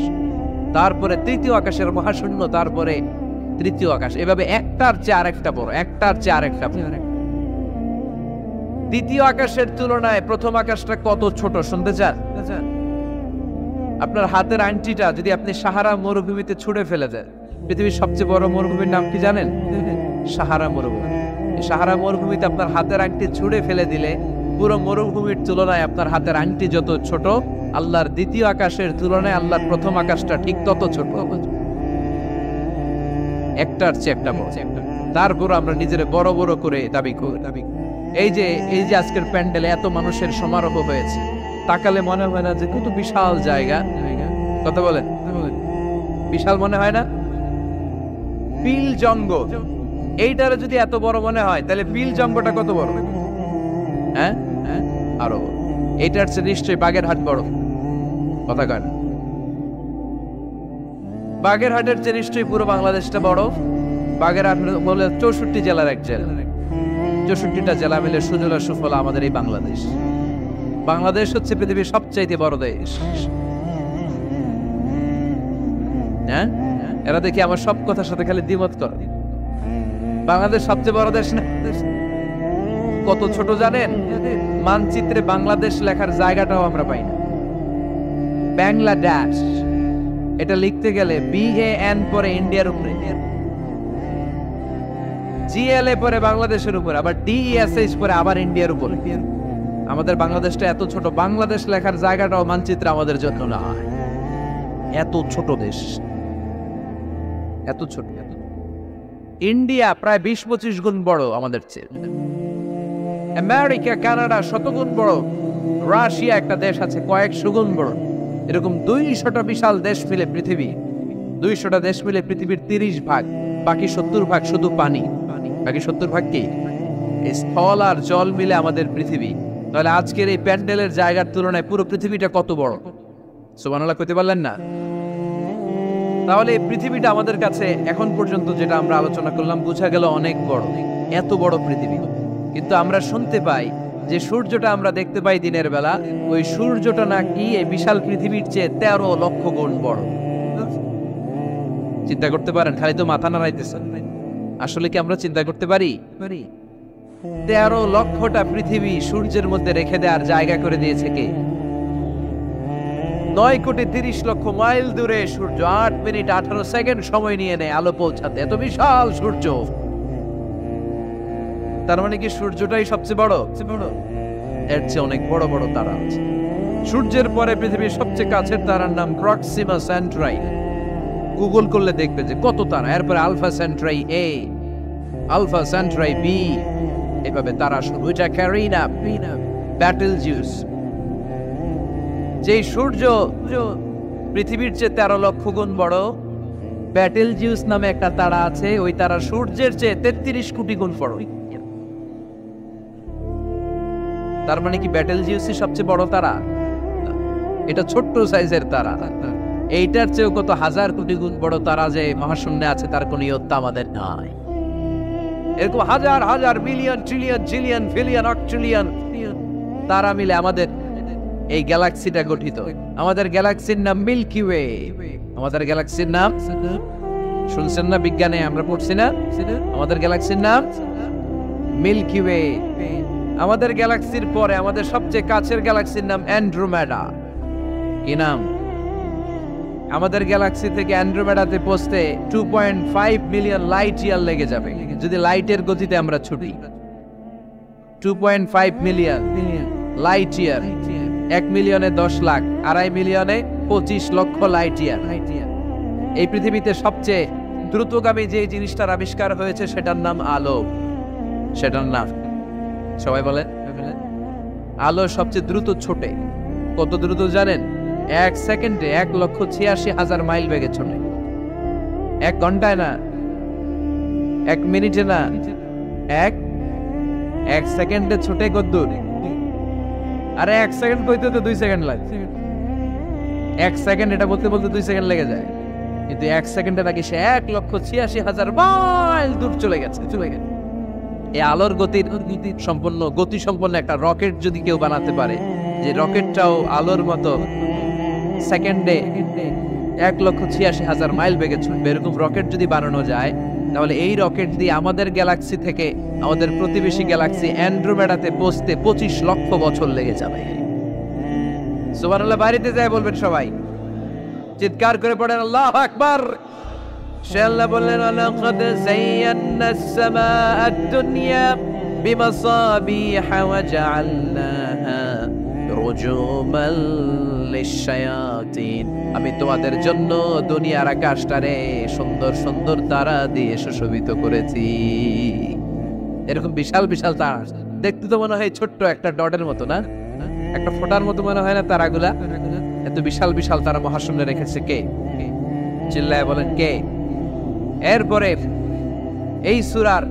তারপরে তৃতীয় আকাশের মহাশূন্য, তারপরে তৃতীয় আকাশ। এভাবে একটার চেয়ে আরেকটা বড়, একটার চেয়ে আরেকটা বড়। দ্বিতীয় আকাশের তুলনায় প্রথম আকাশটা কত ছোট শুনতে চান? আপনার হাতের আংটিটা যদি আপনি সাহারা মরুভূমিতে ছুঁড়ে ফেলে দেন, পৃথিবীর সবচেয়ে বড় মরুভূমির নাম কি জানেন? সাহারা মরুভূমি। সাহারা মরুভূমিতে আপনার হাতের আংটি ছুঁড়ে ফেলে দিলে পুরো মরুভূমির তুলনায় আপনার হাতের আংটি যত ছোট, আল্লাহর দ্বিতীয় আকাশের তুলনায় আল্লাহর প্রথম আকাশটা ঠিক তত ছোট। একটার চেয়ে একটা বড়। তারপর আমরা নিজের বড় বড় করে দাবি করি। এই যে আজকের প্যান্ডেলে এত মানুষের সমারোহ হয়েছে, তাকালে মনে হয় না যে কত বিশাল জায়গা? কথা বলেন, বিশাল মনে হয় না? বিল জঙ্গ, এইটারে যদি এত বড় মনে হয়, তাহলে বিল জঙ্গটা কত বড়? হ্যাঁ, আরো এইটার চেয়ে নিশ্চয়ই বাগেরহাট বড়। কথা কয় না? বাগেরহাটের চেয়ে নিশ্চয়ই পুরো বাংলাদেশটা বড়। বাগেরহাট বলে 64 জেলার এক জেলা, 64টা জেলা মিলে সুজলা সুফলা আমাদের এই বাংলাদেশ। বাংলাদেশ হচ্ছে পৃথিবীর সবচাইতে বড় দেশ। হ্যাঁ, এরা দেখি আমার সব কথার সাথে খালি দ্বিমত করে। বাংলাদেশ সবচেয়ে বড় দেশ না? কত ছোট জানেন? মানচিত্রে বাংলাদেশ লেখার জায়গাটাও আমরা পাই না। বাংলাদেশ এটা লিখতে গেলে BAN পরে ইন্ডিয়ার উপরে, GLA পরে বাংলাদেশের উপরে, আবার DESH পরে আবার ইন্ডিয়ার উপরে। আমাদের বাংলাদেশটা এত ছোট, বাংলাদেশ লেখার জায়গাটাও মানচিত্রে আমাদের জন্য না। এত ছোট দেশ, এত ছোট। ইন্ডিয়া প্রায় 20-25 গুণ বড় আমাদের চেয়ে। আমেরিকা, কানাডা শতগুণ বড়। রাশিয়া একটা দেশ আছে কয়েকশো গুণ বড়। এরকম 200টা বিশাল দেশ মিলে পৃথিবী, 200টা দেশ মিলে পৃথিবীর 30 ভাগ, বাকি 70 ভাগ শুধু পানি। বাকি 70 ভাগ কি? স্থল আর জল মিলে আমাদের পৃথিবী। তাহলে আজকের এই প্যান্ডেলের জায়গার তুলনায় পুরো পৃথিবীটা কত বড়? সুবহানাল্লাহ কইতে পারলেন না? তাহলে এই পৃথিবীটা আমাদের কাছে এখন পর্যন্ত যেটা আমরা আলোচনা করলাম বোঝা গেল অনেক বড়, এত বড় পৃথিবী। কিন্তু আমরা শুনতে পাই যে সূর্যটা আমরা দেখতে পাই দিনের বেলা, ওই সূর্যটা নাকি এই বিশাল পৃথিবীর চেয়ে 13 লক্ষ গুণ বড়। চিন্তা করতে পারেন? খালি তো মাথা নাড়াইতেছেন। আসলে কি আমরা চিন্তা করতে পারি? 13 লক্ষটা পৃথিবী সূর্যের মধ্যে রেখে দেওয়ার জায়গা করে দিয়েছে কে? 9,30,00,000 মাইল দূরে সূর্য 8 মিনিট 18 সেকেন্ড সময় নিয়ে নেয় আলো পৌঁছাতে। এত বিশাল সূর্য। তার মানে কি সূর্যটাই সবচেয়ে বড়? এর চেয়ে অনেক বড় বড় তারা আছে। সূর্যের পরে পৃথিবীর সবচেয়ে কাছের তারার নাম প্রক্সিমা সেন্ট্রাই। গুগল করলে দেখবে যে কত তারা। এরপরে Alpha Centauri A, Alpha Centauri B, এভাবে তারা শুরু। এটা ক্যারিনা, ব্যাটেলজিউস। যেই সূর্য পৃথিবীর চেয়ে 13 লক্ষ গুণ বড়, ব্যাটেলজিউস নামে একটা তারা আছে। ওই তারা সূর্যের চেয়ে 33 কোটি গুণ বড়। তার মানে কি ব্যাটেলজিউসই সবচেয়ে বড় তারা? এটা ছোট্ট সাইজের তারা। এইটার চেয়েও কত হাজার কোটি গুণ বড় তারা যে মহাশূন্যে আছে তার কোনো ইয়ত্তা আমাদের নাই। এরকম হাজার হাজার million, trillion, zillion, billion, octillion তারা মিলে আমাদের এই গ্যালাক্সিটা গঠিত। আমাদের গ্যালাক্সির নাম মিল্কি ওয়ে। আমাদের গ্যালাক্সির নাম শুনছেন না? বিজ্ঞানে আমরা পড়ছি না? আমাদের গ্যালাক্সির নাম মিল্কি ওয়ে। আমাদের গ্যালাক্সির পরে আমাদের সবচেয়ে কাছের গ্যালাক্সির নাম অ্যান্ড্রোমেডা। কি নাম? আমাদের গ্যালাক্সি থেকে অ্যান্ড্রোমেডাতে পৌঁছতে 2.5 মিলিয়ন লাইট ইয়ার লেগে যাবে যদি লাইটের গতিতে আমরা ছুটি। 2.5 মিলিয়ন লাইট ইয়ার। 1 মিলিয়নে 10 লাখ, 2.5 মিলিয়নে 25 লক্ষ লাইট ইয়ার। এই পৃথিবীতে সবচেয়ে দ্রুতগামী যে জিনিসটার আবিষ্কার হয়েছে সেটার নাম আলো। সেটার নাম সবাই বলেন। আলো সবচেয়ে দ্রুত ছোটে। কত দ্রুত জানেন? 1 সেকেন্ডে 1,86,000 মাইল বেগে ছোটে। 1 ঘন্টায় না, 1 মিনিটে না, 1 সেকেন্ডে ছোটে কদ্দূর? আরে 1 সেকেন্ড কইতে তো 2 সেকেন্ড লাগে। 1 সেকেন্ড এটা বলতে বলতে 2 সেকেন্ড লেগে যায়। কিন্তু 1 সেকেন্ডে নাকি সে 1,86,000 মাইল দূর চলে গেছে। এই আলোর গতি সম্পন্ন একটা রকেট যদি কেউ বানাতে পারে, যে রকেটটাও আলোর মতো সেকেন্ডে 1,86,000 মাইল বেগে ছুটবে, এরকম রকেট যদি বানানো যায়, তাহলে এই রকেট দিয়ে আমাদের গ্যালাক্সি থেকে আমাদের প্রতিবেশী গ্যালাক্সি অ্যান্ড্রোমেডাতে পৌঁছতে 25 লক্ষ বছর লেগে যাবে। সুবহানাল্লাহ। বাড়িতে যায় বলবেন সবাই, চিৎকার করে পড়েন আল্লাহু আকবার। সে আল্লাহ বললেন, লাকাদ যায়্যানাস সামাআদ দুনিয়া বিমাসাবিহা ওয়া জাআলনাহা রুজুমান লিশ-শায়াতিন। আমি তোমাদের জন্য দুনিয়ার আকাশটারে সুন্দর সুন্দর তারা দিয়ে সুশোভিত করেছি। এরকম বিশাল বিশাল তারা দেখতে তো মনে হয় ছোট্ট একটা ডটের মতো, না? একটা ফোঁটার মতো মনে হয় না তারাগুলা? এত বিশাল বিশাল তারা মহাশূন্যে রেখেছে কে? চিল্লায় বলেন কে? এরপরে এই সূরার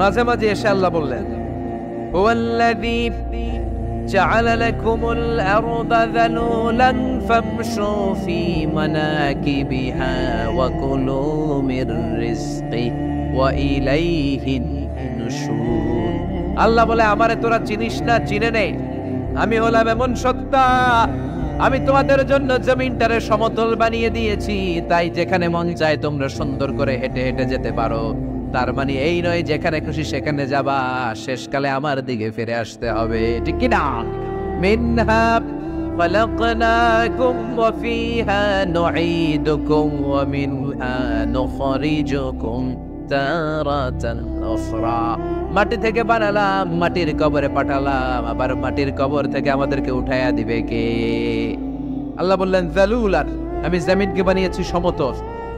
মাঝে মাঝে এসে আল্লাহ বললেন, হুয়াল্লাযী جعل لكم الأرض ذلولا فامشوا في مناكبها وكلوا من رزقه وإليه النشور আল্লাহ বলে আমারে তোরা চিনিস না, চিনে নে, আমি হলাম এমন সত্তা, আমি তোমাদের জন্য জমিনটারে সমতল বানিয়ে দিয়েছি, তাই যেখানে মন চায় তোমরা সুন্দর করে হেঁটে হেঁটে যেতে পারো। তার মানে এই নয় যেখানে খুশি সেখানে যাবা, শেষকালে আমার দিকে ফিরে আসতে হবে, ঠিক কি না? মিনহা খালাকনাকুম ওয়া ফিহা নুঈদুকুম ওয়া মিনহা নুখরিজুকুম তারাতান উখরা। মাটি থেকে বানালাম, মাটির কবরে পাঠালাম, আবার মাটির কবর থেকে আমাদেরকে উঠায়া দিবে কে? আল্লাহ বললেন যালুলান, আমি জমিনকে বানিয়েছি সমতল।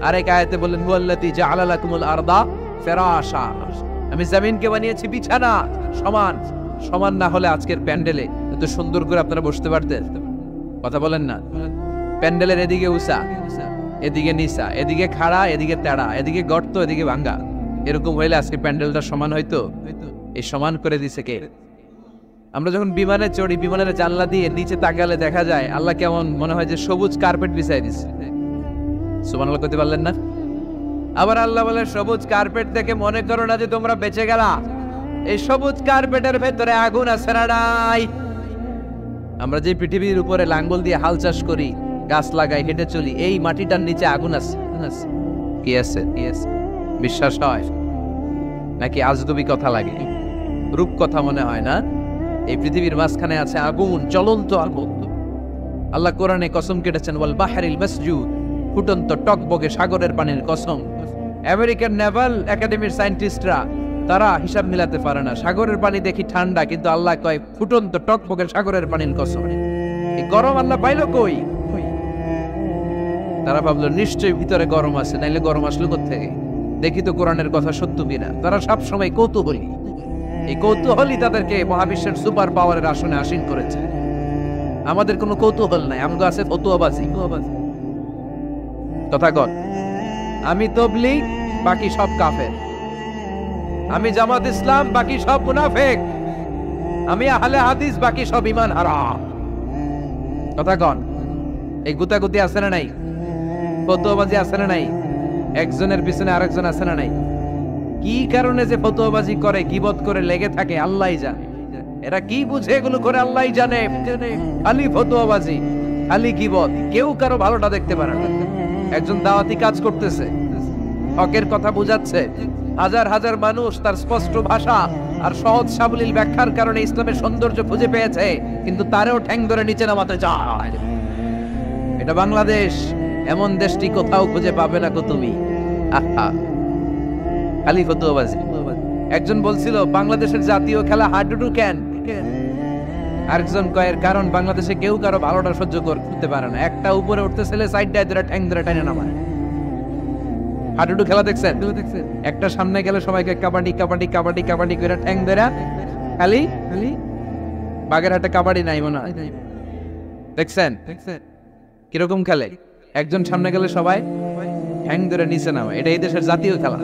আরেক আয়াতে বললেন হুয়াল্লাযী জাআলা লাকুমুল আরদা ফিরাশা, আমি জমিনকে বানিয়েছি বিছানা। সমান সমান না হলে আজকের প্যান্ডেলে এত সুন্দর করে আপনারা বসতে পারতেন? কথা বলেন না। প্যান্ডেলের এদিকে উঁচা, এদিকে নিচা, এদিকে খাড়া, এদিকে তেড়া, এদিকে গর্ত, এদিকে ভাঙ্গা, এরকম হইলে আজকে প্যান্ডেলটা সমান হইতো? এই সমান করে দিছে কে? আমরা যখন বিমানে চড়ি, বিমানের জানলা দিয়ে নিচে তাকালে দেখা যায় আল্লাহ কেমন মনে হয় যে সবুজ কার্পেট বিছাই দিছে। সুবহানাল্লাহ করতে পারলেন না? আবার আল্লাহ বলে সবুজ কার্পেট দেখে মনে করো না যে তোমরা বেঁচে গেলা, এই সবুজ কার্পেটের ভেতরে আগুন আছে না নাই? আমরা যে পৃথিবীর উপরে লাঙ্গল দিয়ে হাল চাষ করি, গাছ লাগাই, হেঁটে চলি, এই মাটিটার নিচে আগুন আছে। কি আছে? বিশ্বাস হয় নাকি আজগুবি কথা লাগে? রূপ কথা মনে হয় না? এই পৃথিবীর মাঝখানে আছে আগুন, জ্বলন্ত আগুন। আল্লাহ কোরআনে কসম কেটেছেন ওয়াল বাহরিল মাসজুদ, ফুটন্ত টকবগে সাগরের পানির কসম। আমেরিকান নেভাল একাডেমির সায়েন্টিস্টরা তারা হিসাব মিলাতে পারে না, সাগরের পানি দেখি ঠান্ডা, কিন্তু আল্লাহ কয় ফুটন্ত টকবগে সাগরের পানির কসম। এই গরম আল্লাহ পাইলো কই? তারা ভাবলো নিশ্চয়ই ভিতরে গরম আছে, নাইলে গরম আসলো কোত্থেকে? দেখি তো কোরআনের কথা সত্য কিনা। তারা সবসময় কৌতূহলী, এই কৌতূহলই তাদেরকে মহাবিশ্বের সুপার পাওয়ারের আসনে আসীন করেছে। আমাদের কোনো কৌতূহল নাই, আমগো আছে ফতুয়াবাজি। কথা কন, আমি তবলিগ, বাকি সব কাফের। আমি জামাত ইসলাম, বাকি সব মুনাফিক। আমি আহলে হাদিস, বাকি সব ঈমান হারাম। কথা কন, এই গুতাগুতি আছে না নাই? ফতুয়াবাজি আছে না নাই? একজনের পিছনে আরেকজন আছে না নাই? কি কারণে যে ফতুয়াবাজি করে, গীবত করে লেগে থাকে আল্লাহই জানে। এরা কি বুঝে এগুলো করে আল্লাহই জানে। খালি ফতুয়াবাজি, খালি গীবত, কেউ কারো ভালোটা দেখতে পারে না। একজন দাওয়াতি কাজ করতেছে, হকের কথা বুঝাচ্ছে, হাজার হাজার মানুষ তার স্পষ্ট ভাষা আর সহজ সাবলীল ব্যাখ্যার কারণে ইসলামের সৌন্দর্য খুঁজে পেয়েছে, কিন্তু তারেও ঠ্যাং ধরে নিচে নামাতে চায়। এটা বাংলাদেশ, এমন দেশটি কোথাও খুঁজে পাবে না কো তুমি। আহা, খালি ফতুয়াবাজি। একজন বলছিল বাংলাদেশের জাতীয় খেলা হাডুডু কেন? আরেকজন কয়ের কারণ বাংলাদেশে কেউ কারো ভালোটা সহ্য করতে পারে না। একটা উপরে উঠতে ছেলে সাইডটায় ধরে ঠ্যাং ধরে টেনে নামায়। হাডুডু খেলা দেখছেন? একটা সামনে গেলে সবাইকে কাবাডি কাবাডি কাবাডি কাবাডি করে ঠ্যাং ধরে, খালি খালি বাগের হাটে কাবাডি নাই মনে হয়, দেখছেন কিরকম খেলে? একজন সামনে গেলে সবাই ঠ্যাং ধরে নিচে নামে। এটা এই দেশের জাতীয় খেলা।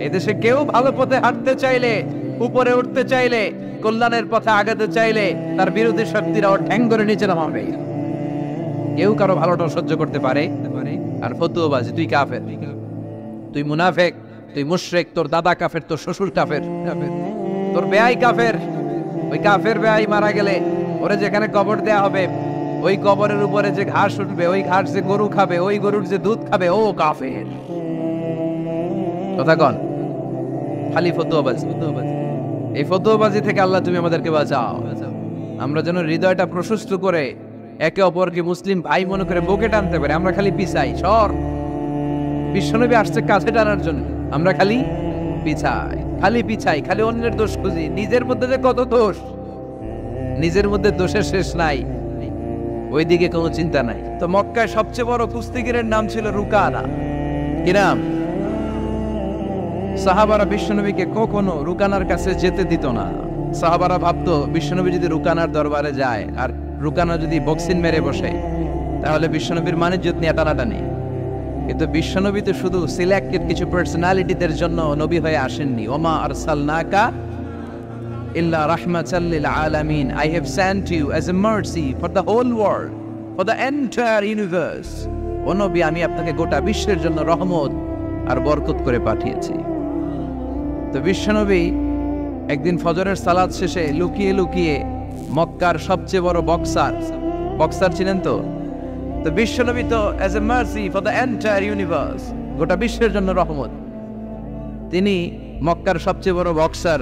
এদেশে কেউ ভালো পথে হাঁটতে চাইলে, উপরে উঠতে চাইলে, কল্যাণের পথে আগাতে চাইলে তার বিরোধী শক্তিরা ওর ঠ্যাং ধরে নিচে নামাবে। কেউ কারো ভালোটা সহ্য করতে পারে? আর ফতুয়াবাজি, তুই কাফের, তুই মুনাফিক, তুই মুশরিক, তোর দাদা কাফের, তোর শ্বশুর কাফের, তোর বেয়াই কাফের। ওই কাফের বেয়াই মারা গেলে ওরে যেখানে কবর দেয়া হবে, ওই কবরের উপরে যে ঘাস উঠবে, ওই ঘাস যে গরু খাবে, ওই গরুর যে দুধ খাবে, ও কাফের। কথা কন, খালি ফতুয়াবাজি। এই ফতুয়াবাজি থেকে আল্লাহ তুমি আমাদেরকে বাঁচাও। আমরা যেন হৃদয়টা প্রশস্ত করে একে অপরকে মুসলিম ভাই মনে করে বুকে টানতে পারি। আমরা খালি পিছাই, সর। বিশ্বনবী আসছে কাছে টানার জন্য, আমরা খালি পিছাই, খালি অন্যের দোষ খুঁজি। নিজের মধ্যে যে কত দোষ, নিজের মধ্যে দোষের শেষ নাই, ওইদিকে কোনো চিন্তা নাই। তো মক্কায় সবচেয়ে বড় কুস্তিগিরের নাম ছিল রুকানা। কি নাম? সাহাবারা বিশ্বনবীকে কখনো রুকানার কাছে যেতে দিত না। সাহাবারা ভাবতো বিশ্বনবী যদি রুকানার দরবারে যায় আর রুকানা যদি বক্সিন মেরে বসে, তাহলে বিশ্বনবীর মানিজ্যত নিয়ে টানাটানি। কিন্তু বিশ্বনবী তো শুধু সিলেক্টেড কিছু পার্সোনালিটিদের জন্য নবী হয়ে আসেননি। ওমা আরসালনাকা ইল্লা রাহমাতাল লিল আলামিন। I have sent you as a mercy for the whole world, for the entire universe. ও নবী, আমি আপনাকে গোটা বিশ্বের জন্য রহমত আর বরকত করে পাঠিয়েছি। তো বিশ্বনবী একদিন ফজরের সালাত শেষে লুকিয়ে লুকিয়ে মক্কার সবচেয়ে বড় বক্সার ছিলেন তো বিশ্বনবী তো as a mercy for the entire universe, গোটা বিশ্বের জন্য রহমত, তিনি মক্কার সবচেয়ে বড় বক্সার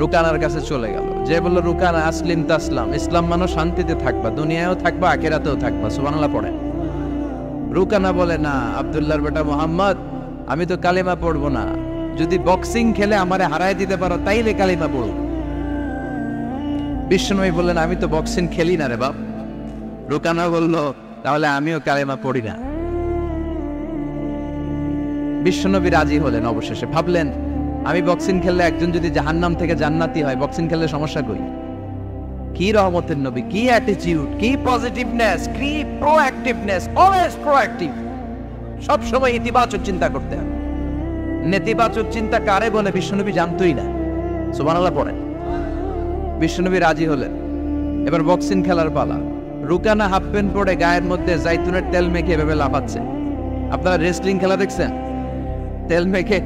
রুকানার কাছে চলে গেল। যে বলল, রুকানা আসলিম তাসলাম, ইসলাম মানো শান্তিতে থাকবা, দুনিয়ায়ও থাকবা আখিরাতেও থাকবা, সুবহানাল্লাহ পড়ে। রুকানা বলে, না আব্দুল্লাহর বেটা মোহাম্মদ, আমি তো কালিমা পড়বো না, যদি বক্সিং খেলে আমারে হারায় দিতে পারো তাইলে কালিমা পড়ব। বিশ্বনবী বললেন, আমি তো বক্সিং খেলি না রে বাপ। রুকানা বলল, তাহলে আমিও কালিমা পড়ি না। বিশ্বনবী রাজি হলেন। অবশেষে ভাবলেন, আমি বক্সিং খেললে একজন যদি জাহান্নাম থেকে জান্নাতি হয়, বক্সিং খেললে সমস্যা কই? কি রহমতের নবী, কি অ্যাটিটিউড, কি পজিটিভনেস, কি প্রোঅ্যাক্টিভনেস, অলওয়েজ প্রোঅ্যাক্টিভ। সব সময় ইতিবাচক চিন্তা করতে হবে। নেতিবাচক চিন্তা কারে বলে বিশ্বনবী জানতোই না, সুবহানাল্লাহ পড়েন। বিশ্বনবী রাজি হলেন। এবার বক্সিং খেলার পালা। রুকানা হাফ প্যান্ট পরে গায়ের মধ্যে জাইতুনের তেল মেখে এভাবে লাফাচ্ছে। আপনারা রেসলিং খেলা দেখছেন? তেল মেখে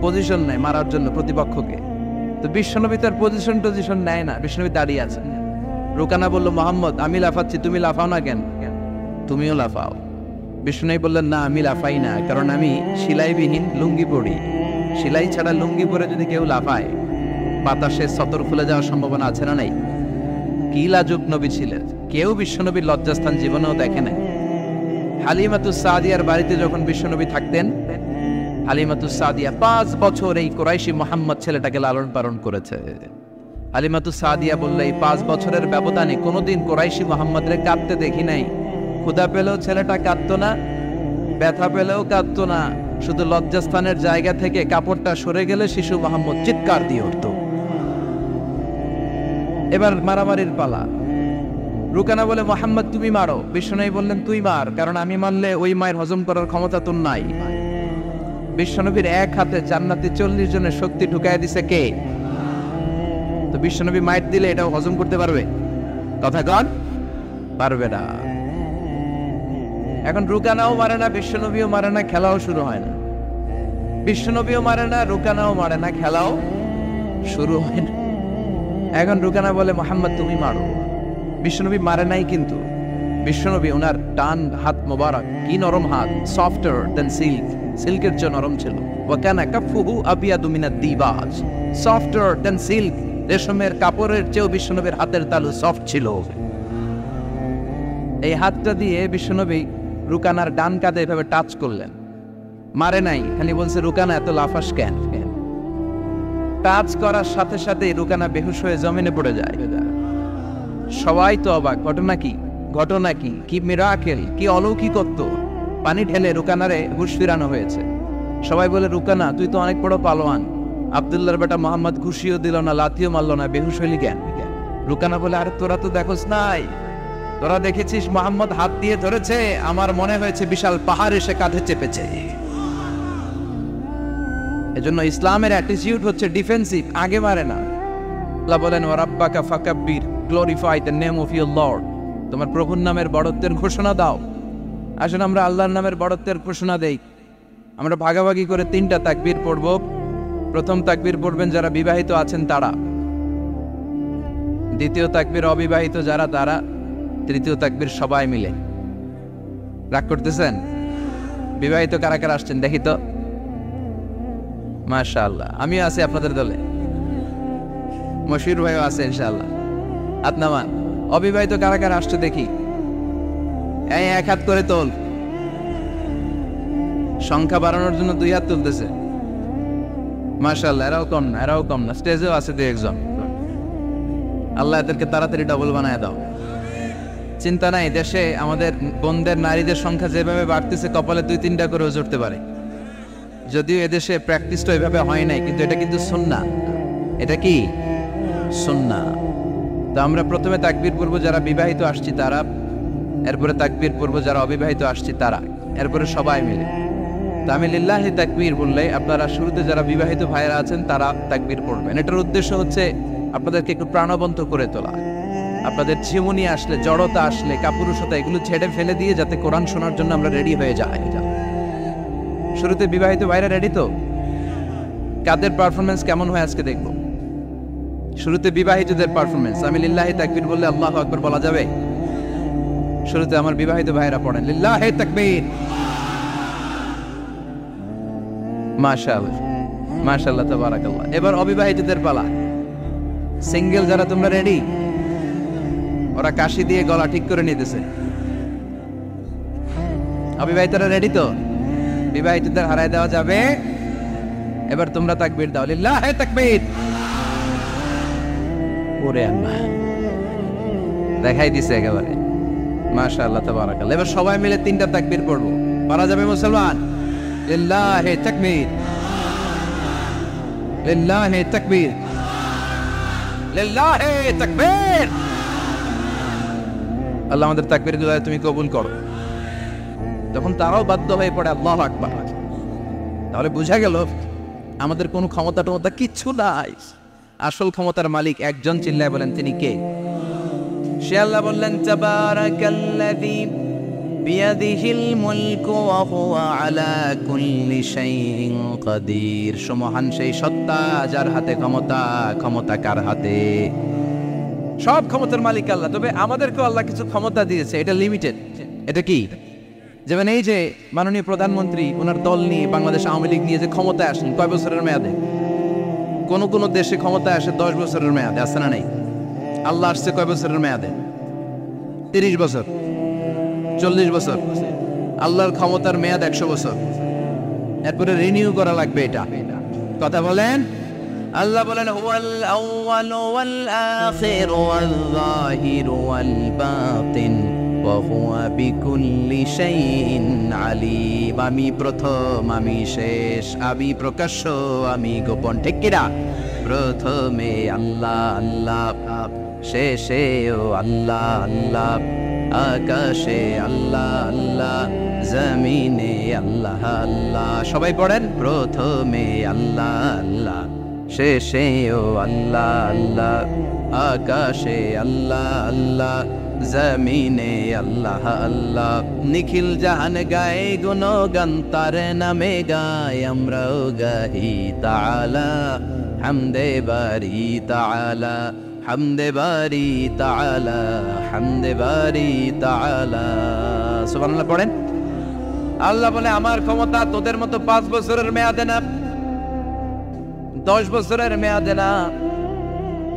পজিশন নেয় মারার জন্য প্রতিপক্ষকে। তো বিশ্বনবী তার পজিশন নেয় না, বিশ্বনবী দাঁড়িয়ে আছেন। রুকানা বলল, মোহাম্মদ, আমি লাফাচ্ছি, তুমি লাফাও না কেন? তুমিও লাফাও। বিশ্বনবী বললেন, না আমি লাফাই না, কারণ আমি সেলাইবিহীন লুঙ্গি পরি। সেলাই ছাড়া লুঙ্গি পরে যদি কেউ লাফায়, বাতাসে সতর ফুলে যাওয়ার সম্ভাবনা আছে না নাই? কি লাজুক নবী ছিলেন, কেউ বিশ্বনবীর লজ্জাস্থান জীবনেও দেখে নাই। হালিমাতুস সাদিয়ার বাড়িতে যখন বিশ্বনবী থাকতেন, হালিমাতুস সাদিয়া 5 বছর এই কুরাইশি মোহাম্মদ ছেলেটাকে লালন পালন করেছে। হালিমাতুস সাদিয়া বললে, এই 5 বছরের ব্যবধানে কোনোদিন কুরাইশি মোহাম্মদরে কাঁদতে দেখি নাই। ক্ষুধা পেলেও ছেলেটা কাঁদতো না, ব্যথা পেলেও কাঁদতো না, শুধু লজ্জাস্থানের জায়গা থেকে কাপড়টা সরে গেলে শিশু মোহাম্মদ চিৎকার দিয়ে উঠত। এবার মারামারির পালা। রুকানা বলে, মোহাম্মদ তুমি মারো। বিশ্বনবী বললেন, তুই মার, কারণ আমি মারলে ওই মায়ের হজম করার ক্ষমতা তোর নাই। বিশ্বনবীর এক হাতে জান্নাতে 40 জনের শক্তি ঢুকায় দিছে কে? তো বিশ্বনবী মাইট দিলে এটাও হজম করতে পারবে? কথা কন, পারবে না। এখন রুকানাও মারে না, বিশ্বনবীও মারে না, খেলাও শুরু হয় না। বিশ্বনবীও মারে না, রুকানাও মারে না, খেলাও শুরু হয় না। এখন রুকানা বলে, মোহাম্মদ তুমি মারো। বিশ্বনবী মারে নাই, কিন্তু বিশ্বনবী ওনার ডান হাত মোবারক, কি নরম হাত, সফটার দেন সিল্ক, সিল্কের চেয়ে নরম ছিল। ওয়াকানা কাফুহু আবিয়াদু মিনাদ দিবাজ, সফটার দেন সিল্ক, রেশমের কাপড়ের চেয়েও বিশ্বনবীর হাতের তালু সফট ছিল। এই হাতটা দিয়ে বিশ্বনবী রুকানার ডান কাঁধে এভাবে টাচ করলেন, মারে নাই, খালি বলছে, রুকানা এত লাফাস কেন? টাচ করার সাথে সাথে রুকানা বেহুশ হয়ে জমিনে পড়ে যায়। সবাই তো অবাক, ঘটনা কি? কি মিরাকেল, কি অলৌকিকত্ব! পানি ঢেলে রুকানারে হুশ ফিরানো হয়েছে। সবাই বলে, রুকানা তুই তো অনেক বড় পালোয়ান, আব্দুল্লাহর বেটা মোহাম্মদ ঘুষিও দিল না, লাথিও মারল না, বেহুশ হইলি কেন? রুকানা বলে, আরে তোরা তো দেখোস নাই, তোরা দেখেছিস মোহাম্মদ হাত দিয়ে ধরেছে, আমার মনে হয়েছে বিশাল পাহাড় এসে কাঁধে চেপেছে। এজন্য ইসলামের অ্যাটিটিউড হচ্ছে ডিফেন্সিভ, আগে মারে না। আল্লাহ বলেন, ওয়ারাব্বাকা ফাকাব্বির, glorify the name of your lord, তোমার প্রভুর নামের বড়ত্বের ঘোষণা দাও। আসলে আমরা আল্লাহর নামের বড়ত্বের ঘোষণা দেই। আমরা ভাগাভাগি করে 3টা তাকবীর পড়ব। প্রথম তাকবীর পড়বেন যারা বিবাহিত আছেন তারা, দ্বিতীয় তাকবীর অবিবাহিত যারা তারা, তৃতীয় তাকবীর সবাই মিলে। রাগ করতেছেন? বিবাহিত কারা কারা আসছেন দেখি তো? মাশাআল্লাহ, আমিও আছি আপনাদের দলে, মশির ভাইও আছে ইনশাআল্লাহ। হাত নামান। অবিবাহিত কারা কারা আসছে দেখি, এই 1 হাত করে তোল। সংখ্যা বাড়ানোর জন্য 2 হাত তুলতেছে। মাশাআল্লাহ, এরাও কম না, স্টেজেও আছে 2-1 জন। আল্লাহ এদেরকে তাড়াতাড়ি ডাবল বানায় দাও। চিন্তা নাই, দেশে আমাদের বোনদের, নারীদের সংখ্যা যেভাবে বাড়তেছে, কপালে 2-3টা করেও জুড়তে পারে। যদিও এদেশে প্র্যাকটিসটা ওইভাবে হয় নাই, কিন্তু এটা কিন্তু সুন্নাহ। এটা কি সুন্নাহ? তো আমরা প্রথমে তাকবীর পড়ব যারা বিবাহিত আসছি তারা, এরপরে তাকবীর পড়ব যারা অবিবাহিত আসছি তারা, এরপরে সবাই মিলে। তো আমি লিল্লাহি তাকবীর বললে আপনারা শুরুতে যারা বিবাহিত ভাইয়েরা আছেন তারা তাকবীর পড়বেন। এটার উদ্দেশ্য হচ্ছে আপনাদেরকে একটু প্রাণবন্ত করে তোলা, আপনাদের ঝিমুনি আসলে, জড়তা আসলে, কাপুরুষতা এগুলো ছেড়ে ফেলে দিয়ে যাতে কোরআন শোনার জন্য আমরা রেডি হয়ে যাই। শুরুতে বিবাহিত ভাইরা রেডি তো? কাদের পারফরমেন্স কেমন হয় আজকে দেখব। শুরুতে বিবাহিতদের পারফরমেন্স, আমি লিল্লাহি তাকবীর বললে আল্লাহু আকবার বলা যাবে? শুরুতে আমার বিবাহিত ভাইরা পড়েন লিল্লাহি তাকবীর। মাশাআল্লাহ মাশাআল্লাহ তাবারাকাল্লাহ। এবার অবিবাহিতদের পালা। সিঙ্গেল যারা তোমরা রেডি? ওরা কাশি দিয়ে গলা ঠিক করে নিতেছে। অবিবাহিতরা রেডি তো? বিবাহিতদের হারায় দেওয়া যাবে? এবার তোমরা তাকবীর দাও, লিল্লাহি তাকবীর। ওরে আল্লাহ, দেখাই দিছে একেবারে। মাশাআল্লাহ তাবারাকাল্লাহ। এবার সবাই মিলে 3টা তাকবীর পড়বো, পারা যাবে মুসলমান? লিল্লাহি তাকবীর, লিল্লাহি তাকবীর, লিল্লাহি তাকবীর। আল্লাহ আমাদের তাকবীরগুলো তুমি কবুল করো। তখন তারাও বাধ্য হয়ে পড়ে আল্লাহু আকবার। তাহলে বোঝা গেল আমাদের কোনো ক্ষমতা টমতা কিচ্ছু নাই, আসল ক্ষমতার মালিক একজন। চিল্লায় বলেন তিনি কে? সে আল্লাহ বললেন তাবারাকাল্লাযী বিয়াদিহিল মুলকু ওয়া হুয়া আলা কুল্লি শাইইন কাদির। সুমহান সেই সত্তা যার হাতে ক্ষমতা, ক্ষমতা কার হাতে? সব ক্ষমতার মালিক আল্লাহ। তবে আমাদেরকেও আল্লাহ কিছু ক্ষমতা দিয়েছে, এটা লিমিটেড। এটা কি? যেমন এই যে মাননীয় প্রধানমন্ত্রী ওনার দল নিয়ে বাংলাদেশ আওয়ামী লীগ নিয়ে যে ক্ষমতায় আসেন, কয় বছরের মেয়াদে? কোন কোন দেশে ক্ষমতায় আসে 10 বছরের মেয়াদে, আছে না নাই? আল্লাহ আসছে কয় বছরের মেয়াদে? 30 বছর, 40 বছর। আল্লাহর ক্ষমতার মেয়াদ 100 বছর। এরপরে রিনিউ করা লাগবে। এটা কথা বলেন। আল্লাহ বলেন হুয়াল আউয়ালু ওয়াল আখিরু ওয়াল যাহিরু ওয়াল বাতিন ওয়া হুয়া বিকুল্লি শাইইন আলিম। আমি প্রথম, আমি শেষ, আমি প্রকাশ্য, আমি গোপন। ঠিক কিনা? প্রথমে আল্লাহ আল্লাহ, শেষেও আল্লাহ আল্লাহ, আকাশে আল্লাহ আল্লাহ, জমিনে আল্লাহ আল্লাহ। সবাই পড়েন, প্রথমে আল্লাহ আল্লাহ, শেষেও আল্লাহ আল্লাহ, আকাশে আল্লাহ আল্লাহ, জমিনে আল্লাহ আল্লাহ। নিখিল জাহান গায়ে গুণগান তার নামে গায়, আমরাও গাহি তাআলা হামদে বারি তাআলা, হামদে বারি তাআলা, হামদে বারি তাআলা। সুবহানাল্লাহ পড়েন। আল্লাহ বলে আমার ক্ষমতা তোদের মতো 5 বছরের মেয়াদে না, 10 বছরের মেয়াদে না,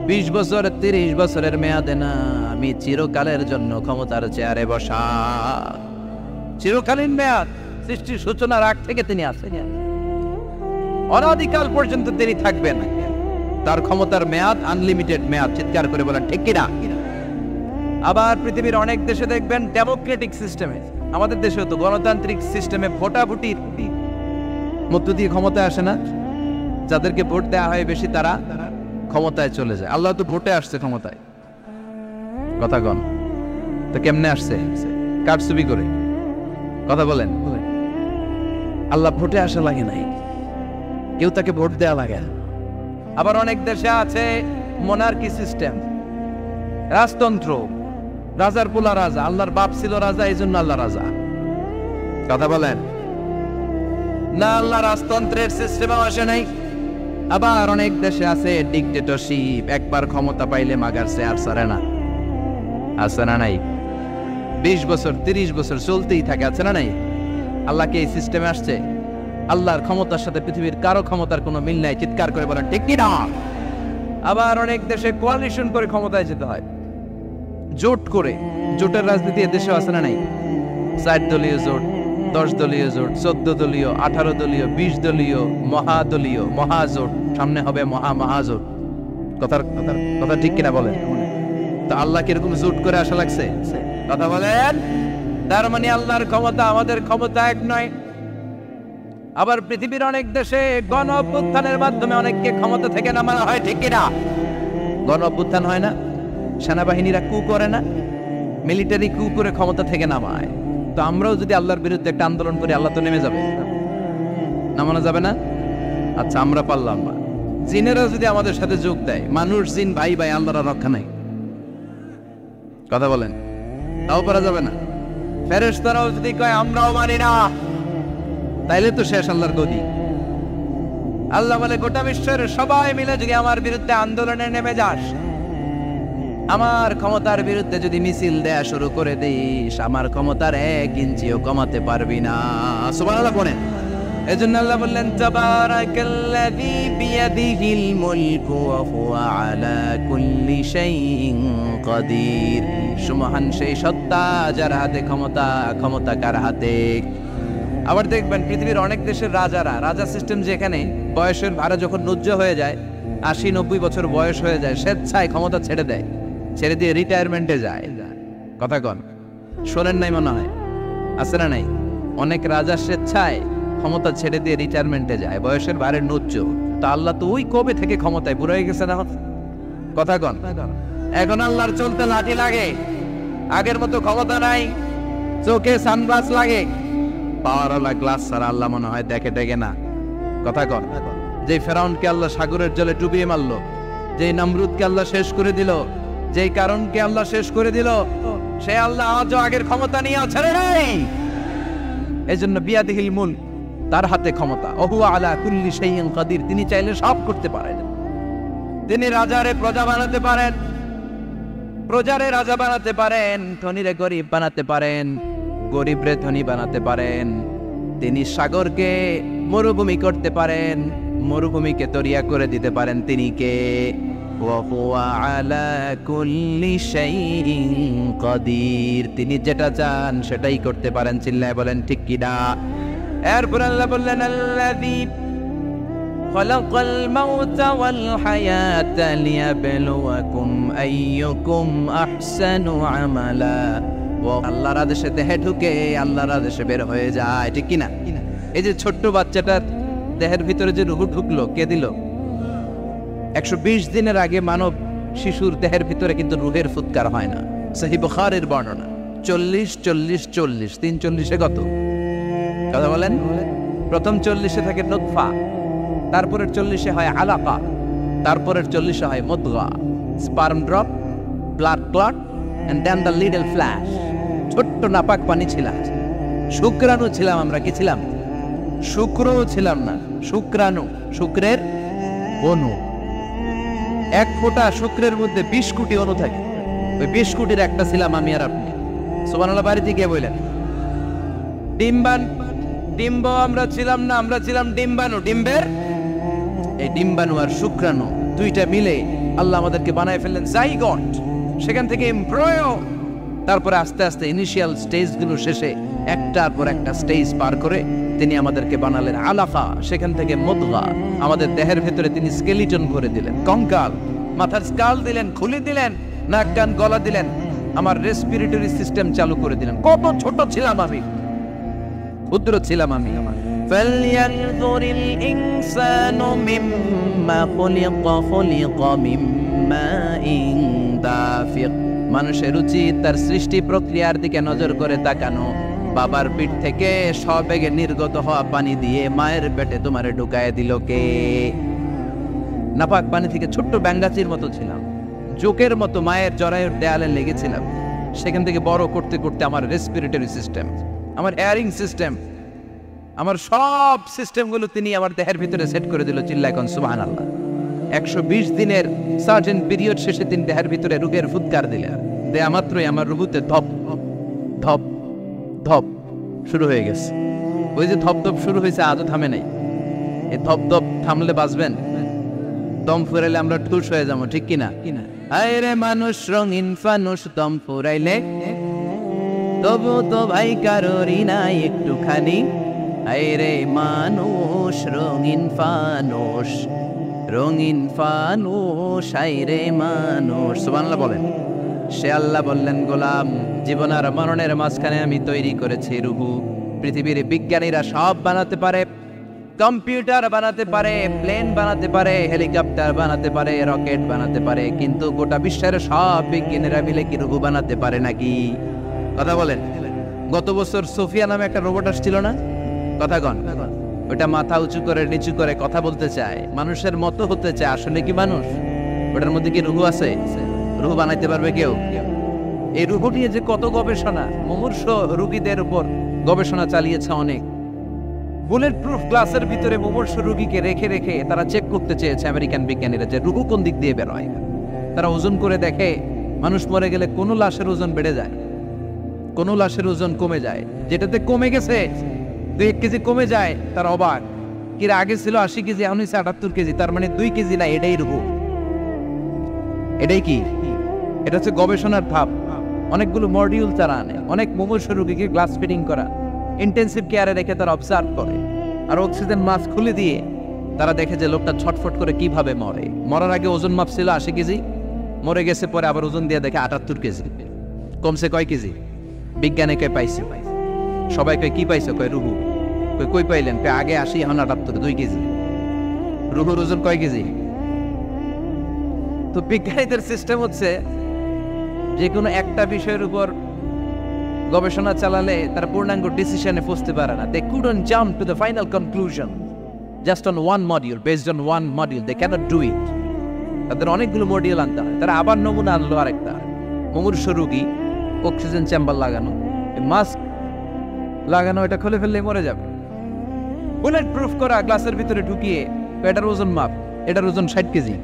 20 বছর 30 বছরের মেয়াদে না। আমি চিরকালের জন্য ক্ষমতার চেয়ারে বসা। চিরকালীন মেয়াদ, সৃষ্টির সূচনার আগ থেকে তিনি আছেন, অনাদিকাল পর্যন্ত তিনি থাকবেন। তার ক্ষমতার মেয়াদ আনলিমিটেড মেয়াদ। চিৎকার করে বলেন ঠিক কিনা? আবার পৃথিবীর অনেক দেশে দেখবেন ডেমোক্রেটিক সিস্টেমে, আমাদের দেশেও তো গণতান্ত্রিক সিস্টেমে ভোটাভুটির মধ্য দিয়ে ক্ষমতায় আসে না। যাদেরকে ভোট দেওয়া হয় বেশি তারা ক্ষমতায় চলে যায়। আল্লাহ তো ভোটে আসছে ক্ষমতায়। কথা কন তো কেমনে আসছে? কারচুপি করে। কথা বলেন। আল্লাহ ভোটে আসা লাগে নাই, কেউ তাকে ভোট দেওয়া লাগে। আবার অনেক দেশে আছে মোনার্কি সিস্টেম, রাজতন্ত্র, রাজার পোলা রাজা, আল্লাহর বাপ ছিল রাজা, এই জন্য আল্লাহ রাজা। কথা বলেন না, আল্লাহ রাজতন্ত্রের সিস্টেমে আসে নাই। আবার অনেক দেশে আছে ডিক্টেটরশিপ, একবার ক্ষমতা পাইলে মাগারছে আর ছাড়ে না। আছে না নাই? 20 বছর 30 বছর চলতেই থাকে, আছে না নাই? আল্লাহ কি এই সিস্টেমে আসছে? আল্লাহর ক্ষমতার সাথে পৃথিবীর কারো ক্ষমতার কোনো মিল নাই। চিৎকার করে বলেন ঠিক কি না? আবার অনেক দেশে কোয়ালিশন করে ক্ষমতায় যেতে হয়, জোট করে। জোটের রাজনীতি এদেশেও আছে না নাই? 4 দলীয় জোট, 10 দলীয় জোট, 14 দলীয়, 18 দলীয়, 20 দলীয়, মহাদলীয়, মহাজোট, সামনে হবে মহাজোট। কথা ঠিক কিনা বলেন? তো আল্লাহ কিরকম জোট করে আসা লাগছে? কথা বলেন। তার মানে আল্লাহর ক্ষমতা আমাদের ক্ষমতা এক নয়। আবার পৃথিবীর অনেক দেশে গণ অভ্যুত্থানের মাধ্যমে অনেককে ক্ষমতা থেকে নামানো হয়, ঠিক কিনা? গণ অভ্যুত্থান হয় না, সেনাবাহিনীরা কু করে না, মিলিটারি কু করে ক্ষমতা থেকে নামায়। তো আমরাও যদি আল্লাহর বিরুদ্ধে একটা আন্দোলন করি, আল্লাহ তো নেমে যাবে, নামানো যাবে না? আচ্ছা আমরা পারলাম না, জিনেরা যদি আমাদের সাথে যোগ দেয়, মানুষ জিন ভাই ভাই, আল্লাহর রক্ষা নাই। কথা বলেন, তাও পারা যাবে না। ফেরেশতারাও যদি কয় আমরাও মানি না, তাইলে তো শেষ আল্লাহর গদি। আল্লাহ বলে গোটা বিশ্বের সবাই মিলে যদি আমার বিরুদ্ধে আন্দোলনে নেমে যাস, আমার ক্ষমতার বিরুদ্ধে যদি মিছিল দেয়া শুরু করে দিস, আমার ক্ষমতার 1 ইঞ্চিও কমাতে পারবি না। সুবহানাল্লাহ বলেন। এজন্য আল্লাহ বললেন তাবারাকাল্লাযী বিয়াদিহিল মুলকু ওয়া হুয়া আলা কুল্লি শাইইন কাদির। সুমহান সেই সত্তা যার হাতে ক্ষমতা, ক্ষমতা কার হাতে। আবার দেখবেন পৃথিবীর অনেক দেশের রাজা সিস্টেম, যেখানে বয়সের ভাড়া যখন নুজ্জ হয়ে যায়, 80-90 বছর বয়স হয়ে যায়, স্বেচ্ছায় ক্ষমতা ছেড়ে দেয়, ছেড়ে দিয়ে রিটায়ারমেন্টে যায়। কথা কন, শোনেন নাই মনে হয়, আছে না নাই? অনেক রাজা স্বেচ্ছায় ক্ষমতা ছেড়ে দিয়ে রিটায়ারমেন্টে যায়, বয়সের ভারে নুজ্জ। তো আল্লাহ তো ওই কবে থেকে ক্ষমতায় বুড়ো হয়ে গেছে না? কথা কন, এখন আল্লাহর চলতে লাঠি লাগে, আগের মতো ক্ষমতা নাই, চোখে সানগ্লাস লাগে, পাওয়ারওয়ালা গ্লাস ছাড়া আল্লাহ মনে হয় দেখে না। কথা কন, যে ফেরাউনকে আল্লাহ সাগরের জলে ডুবিয়ে মারলো, যে নমরুদকে আল্লাহ শেষ করে দিল, যেই কারণকে আল্লাহ শেষ করে দিল, সে আল্লাহ আজও আগের ক্ষমতা নিয়ে ছেড়ে নাই। এজন্য বিয়াদিহিল মুলক, তার হাতে ক্ষমতা, ওহুয়া আলা কুল্লি শাইইন কাদির। তিনি চাইলে সব করতে পারেন। তিনি রাজারে প্রজা বানাতে পারেন, প্রজারে রাজা বানাতে পারেন, ধনীরে গরিব বানাতে পারেন, গরিবরে ধনী বানাতে পারেন। তিনি সাগরকে মরুভূমি করতে পারেন, মরুভূমিকে দরিয়া করে দিতে পারেন। তিনি কে? ওয়া হুয়া আলা কুল্লি শাইইন কাদির। তিনি যেটা চান সেটাই করতে পারেন। চিল্লায় বলেন ঠিক কি না? এরপর আল্লাহ বললেন আল্লাযী খালাকাল মাউতা ওয়াল হায়াতা লিয়াবলুয়াকুম আইয়ুকুম আহসানু আমালা। ও আল্লাহর আদেশে দেহে ঢুকে আল্লাহর আদেশে বের হয়ে যায়, ঠিক কি না? এই যে ছোট্ট বাচ্চাটার দেহের ভিতরে যে রূহ ঢুকলো, কে দিল? 120 দিনের আগে মানব শিশুর দেহের ভিতরে কিন্তু রূহের ফুৎকার হয় না। সহিহ বুখারীর বর্ণনা 40-40-40, 340-এ কত? কথা বলেন। প্রথম 40-এ থাকে নুতফা, তারপরের 40-এ হয় আলাকা, তারপরের 40-এ হয় মুদগা, sperm drop, blood clot, and then the little flesh. ছোট্ট নাপাক পানি ছিলাম, শুক্রাণু ছিলাম আমরা। কি ছিলাম? শুক্রও ছিলাম না, শুক্রাণু, শুক্রের অণু। 1 ফোঁটা শুক্রের মধ্যে 20 কোটি অণু থাকে। ওই 20 কোটির একটা ছিলাম আমি আর আপনি। সুবহানাল্লাহ। বাড়িতে গিয়ে বললেন ডিম্ব আমরা ছিলাম না, আমরা ছিলাম ডিম্বাণু। ডিম্বের এই ডিম্বাণু আর শুক্রাণু দুইটা মিলে আল্লাহ আমাদেরকে বানায় ফেললেন জাইগট, সেখান থেকে এমব্রয়ো, তারপরে আস্তে আস্তে ইনিশিয়াল স্টেজগুলো শেষে একটার পর একটা স্টেজ পার করে তিনি আমাদেরকে বানালেন আলাকা, সেখান থেকে মুদগা। আমাদের দেহের ভেতরে তিনি স্কেলিটন ভরে দিলেন, কঙ্কাল, মাথার স্কাল দিলেন, খুলে দিলেন, নাক কান গলা দিলেন, আমার রেসপিরেটরি সিস্টেম চালু করে দিলেন। কত ছোট ছিলাম আমি, ক্ষুদ্র ছিলাম আমি। ফালইয়ানযুরিল ইনসানু মিম্মা খুলিকা মিম্মাইন দাফিক। মানুষের উচিত তার সৃষ্টি প্রক্রিয়ার দিকে নজর করে তাকানো। বাবার পিঠ থেকে সবেগে নির্গত হওয়া পানি দিয়ে মায়ের পেটে তোমারে ঢুকায় দিল কে? নাপাক পানি থেকে ছোট্ট ব্যাঙ্গাচির মতো ছিলাম, জোকের মতো মায়ের জরায়ুর দেয়ালে লেগেছিলাম। সেখান থেকে বড় করতে করতে আমার রেসপিরেটরি সিস্টেম, আমার এয়ারিং সিস্টেম, আমার সব সিস্টেমগুলো তিনি আমার দেহের ভিতরে সেট করে দিল। চিল্লায় কোন সুবহানাল্লাহ। 120 দিনের সার্টেন পিরিয়ড শেষে তিনি দেহের ভিতরে রূহের ফুৎকার দিলেন। দেয়া মাত্রই আমার রুহুতে ধপ ধপ ধপ শুরু হয়ে গেছে। ওই যে ধপ ধপ শুরু হয়েছে, আজও থামে নাই। এই ধপ ধপ থামলে বাঁচবেন, দম ফুরাইলে আমরা ঠুস হয়ে যাবো, ঠিক কিনা? আয় রে মানুষ রঙিন ফানুষ, দম ফুরাইলে তবু তো ভাই কারোরই নাই একটুখানি। আয় রে মানুষ রঙিন ফানুষ, রঙিন ফানুষ, আয় রে মানুষ। সুবহানাল্লাহ বলেন। সে আল্লাহ বললেন গোলাম, জীবন আর মরণের মাঝখানে আমি তৈরি করেছি রুহু। পৃথিবীর বিজ্ঞানীরা সব বানাতে পারে, কম্পিউটার বানাতে পারে, প্লেন বানাতে পারে, হেলিকপ্টার বানাতে পারে, রকেট বানাতে পারে, কিন্তু গোটা বিশ্বের সব বিজ্ঞানীরা মিলে কি রুহু বানাতে পারে নাকি? কথা বলেন। গত বছর সোফিয়া নামে একটা রোবট আসছিল না? কথা কন। ওটা মাথা উঁচু করে নিচু করে কথা বলতে চায়, মানুষের মতো হতে চায়। আসলে কি মানুষ? ওটার মধ্যে কি রুহু আছে? রুহু বানাইতে পারবে কেউ? এই রুহু নিয়ে যে কত গবেষণা, মুমূর্ষ রোগীদের উপর গবেষণা চালিয়েছে অনেক। বুলেট প্রুফ গ্লাসের ভিতরে মুমূর্ষ রোগীকে রেখে রেখে তারা চেক করতে চেয়েছে আমেরিকান বিজ্ঞানীরা যে রুহু কোন দিক দিয়ে বের হয়। তারা ওজন করে দেখে মানুষ মরে গেলে কোনো লাশের ওজন বেড়ে যায়, কোনো লাশের ওজন কমে যায়। যেটাতে কমে গেছে 2 কেজি কমে যায়, তার অবাক। কিরা আগে ছিল 80 কেজি, এখন হচ্ছে 78 কেজি, তার মানে 2 কেজি না, এটাই রুহু। এটাই কি? এটা হচ্ছে গবেষণার ধাপ। অনেকগুলো মডিউল তারা আনে, অনেক মুমূর্ষ রোগীকে গ্লাস ফিটিং করা, ইন্টেন্সিভ কেয়ারে রেখে তারা অবজার্ভ করে, আর অক্সিজেন মাস্ক খুলে দিয়ে তারা দেখে যে লোকটা ছটফট করে কিভাবে মরে। মরার আগে ওজন মাপ ছিল 80 কেজি, মরে গেছে পরে আবার ওজন দিয়ে দেখে 78 কেজি। কমছে কয় কেজি? বিজ্ঞানে কয় পাইছে। সবাই কয় কি পাইছে? কয় রুহু। কই পাইলেন? কয় আগে 80 এখন 78, 2 কেজি। রুহুর ওজন কয় কেজি? তো বিজ্ঞানীদের সিস্টেম হচ্ছে যে কোনো একটা বিষয়ের উপর গবেষণা চালালে তারা পূর্ণাঙ্গ ডিসিশনে পৌঁছতে পারে না। They couldn't jump to the final conclusion just on one module, based on one module. They cannot do it. তাদের অনেকগুলো মডিউল আনতে হয়। তারা আবার নমুনা আনলো আরেকটা, মুমূর্ষ রোগী, অক্সিজেন চেম্বার লাগানো, মাস্ক লাগানো, এটা খুলে ফেললে মরে যাবে। বুলেট প্রুফ করা গ্লাসের ভিতরে ঢুকিয়ে এটার ওজন মাপ, এটার ওজন 60 কেজি।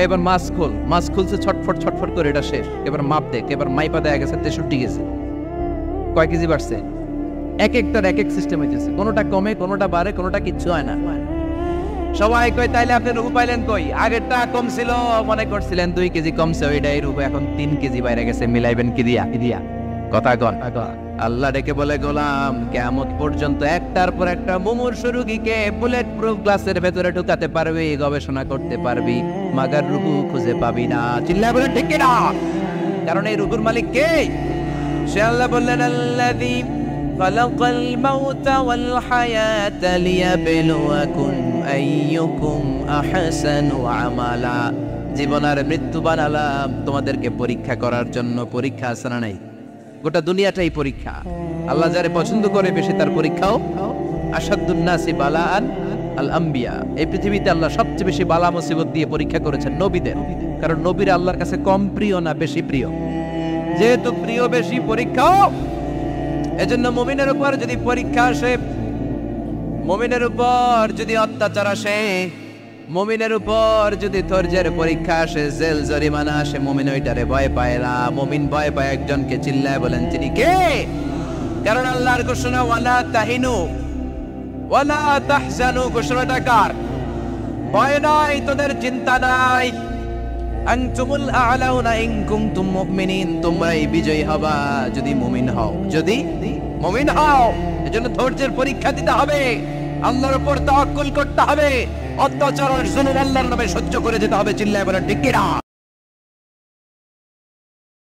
এবার মাস্ক খোল, মাস্ক খুলছে ছটফট ছটফট করে, এটা শেষ। এবার মাপ দেখ, এবার মাইপা দেয়া গেছে 63 কেজি। কয় কেজি বাড়ছে? এক একটার এক এক সিস্টেম হইতেছে, কোনোটা কমে, কোনোটা বাড়ে, কোনোটা কিচ্ছু হয় না। সবাই কয় তাইলে আপনি রুহু পাইলেন কই? আগেরটা কম ছিল, মনে করছিলেন 2 কেজি কমছে, ওইটাই রুহু, এখন 3 কেজি বাইরে গেছে। মিলাইবেন কি দিয়া? কথা কন। আল্লাহ ডেকে বলে, গোলাম কিয়ামত পর্যন্ত একটার পর একটা মুমূর্ষ রোগীকে বুলেট প্রুফ গ্লাসের ভেতরে ঢুকাতে পারবি, গবেষণা করতে পারবি, মাগার রুহু খুঁজে পাবি না। চিল্লায় বলেন ঠিক কিনা? কারণ এই রুহুর মালিক কে? সে আল্লাহ বললেন, আল্লাযী খালাকাল মাউতা ওয়াল হায়াতা লিয়াবলুয়াকুম আইয়ুকুম আহসানু আমালা। জীবন আর মৃত্যু বানালাম তোমাদেরকে পরীক্ষা করার জন্য। পরীক্ষা আছে না নাই? গোটা দুনিয়াটাই পরীক্ষা। আল্লাহ যারে পছন্দ করে বেশি তার পরীক্ষাও। আশাদ্দুন নাসি বালাআন আল আম্বিয়া। এই পৃথিবীতে আল্লাহ সবচেয়ে বেশি বালা মুসিবত দিয়ে পরীক্ষা করেছেন নবীদের। কারণ নবীরা আল্লাহর কাছে কম প্রিয় না বেশি প্রিয়? যেহেতু প্রিয় বেশি, পরীক্ষাও। এজন্য মুমিনের উপর যদি পরীক্ষা আসে, মুমিনের উপর যদি অত্যাচার আসে, মুমিনের উপর যদি ধৈর্যের পরীক্ষা আসে, জেল জরিমানা আসে, মুমিন ওইটারে ভয় পায় না। মুমিন ভয় পায় একজনকে। চিল্লায় বলেন তিনি কে? কারণ আল্লাহর ঘোষণা, ওয়ালা তাহিনু ওয়ালা তাহজানু। ঘোষণাটা কার? ভয় নাই, তোদের চিন্তা নাই। আনতুমুল আ'লাউনা ইন কুনতুম মুমিনিন। তোমরাই বিজয়ী হবা যদি মুমিন হও, যদি মুমিন হও। এজন্য ধৈর্যের পরীক্ষা দিতে হবে, আল্লাহর উপর তাওয়াক্কুল করতে হবে, অত্যাচার আর জুলুম আল্লাহর নামে সহ্য করে যেতে হবে। চিল্লায় বলেন ঠিক কিনা?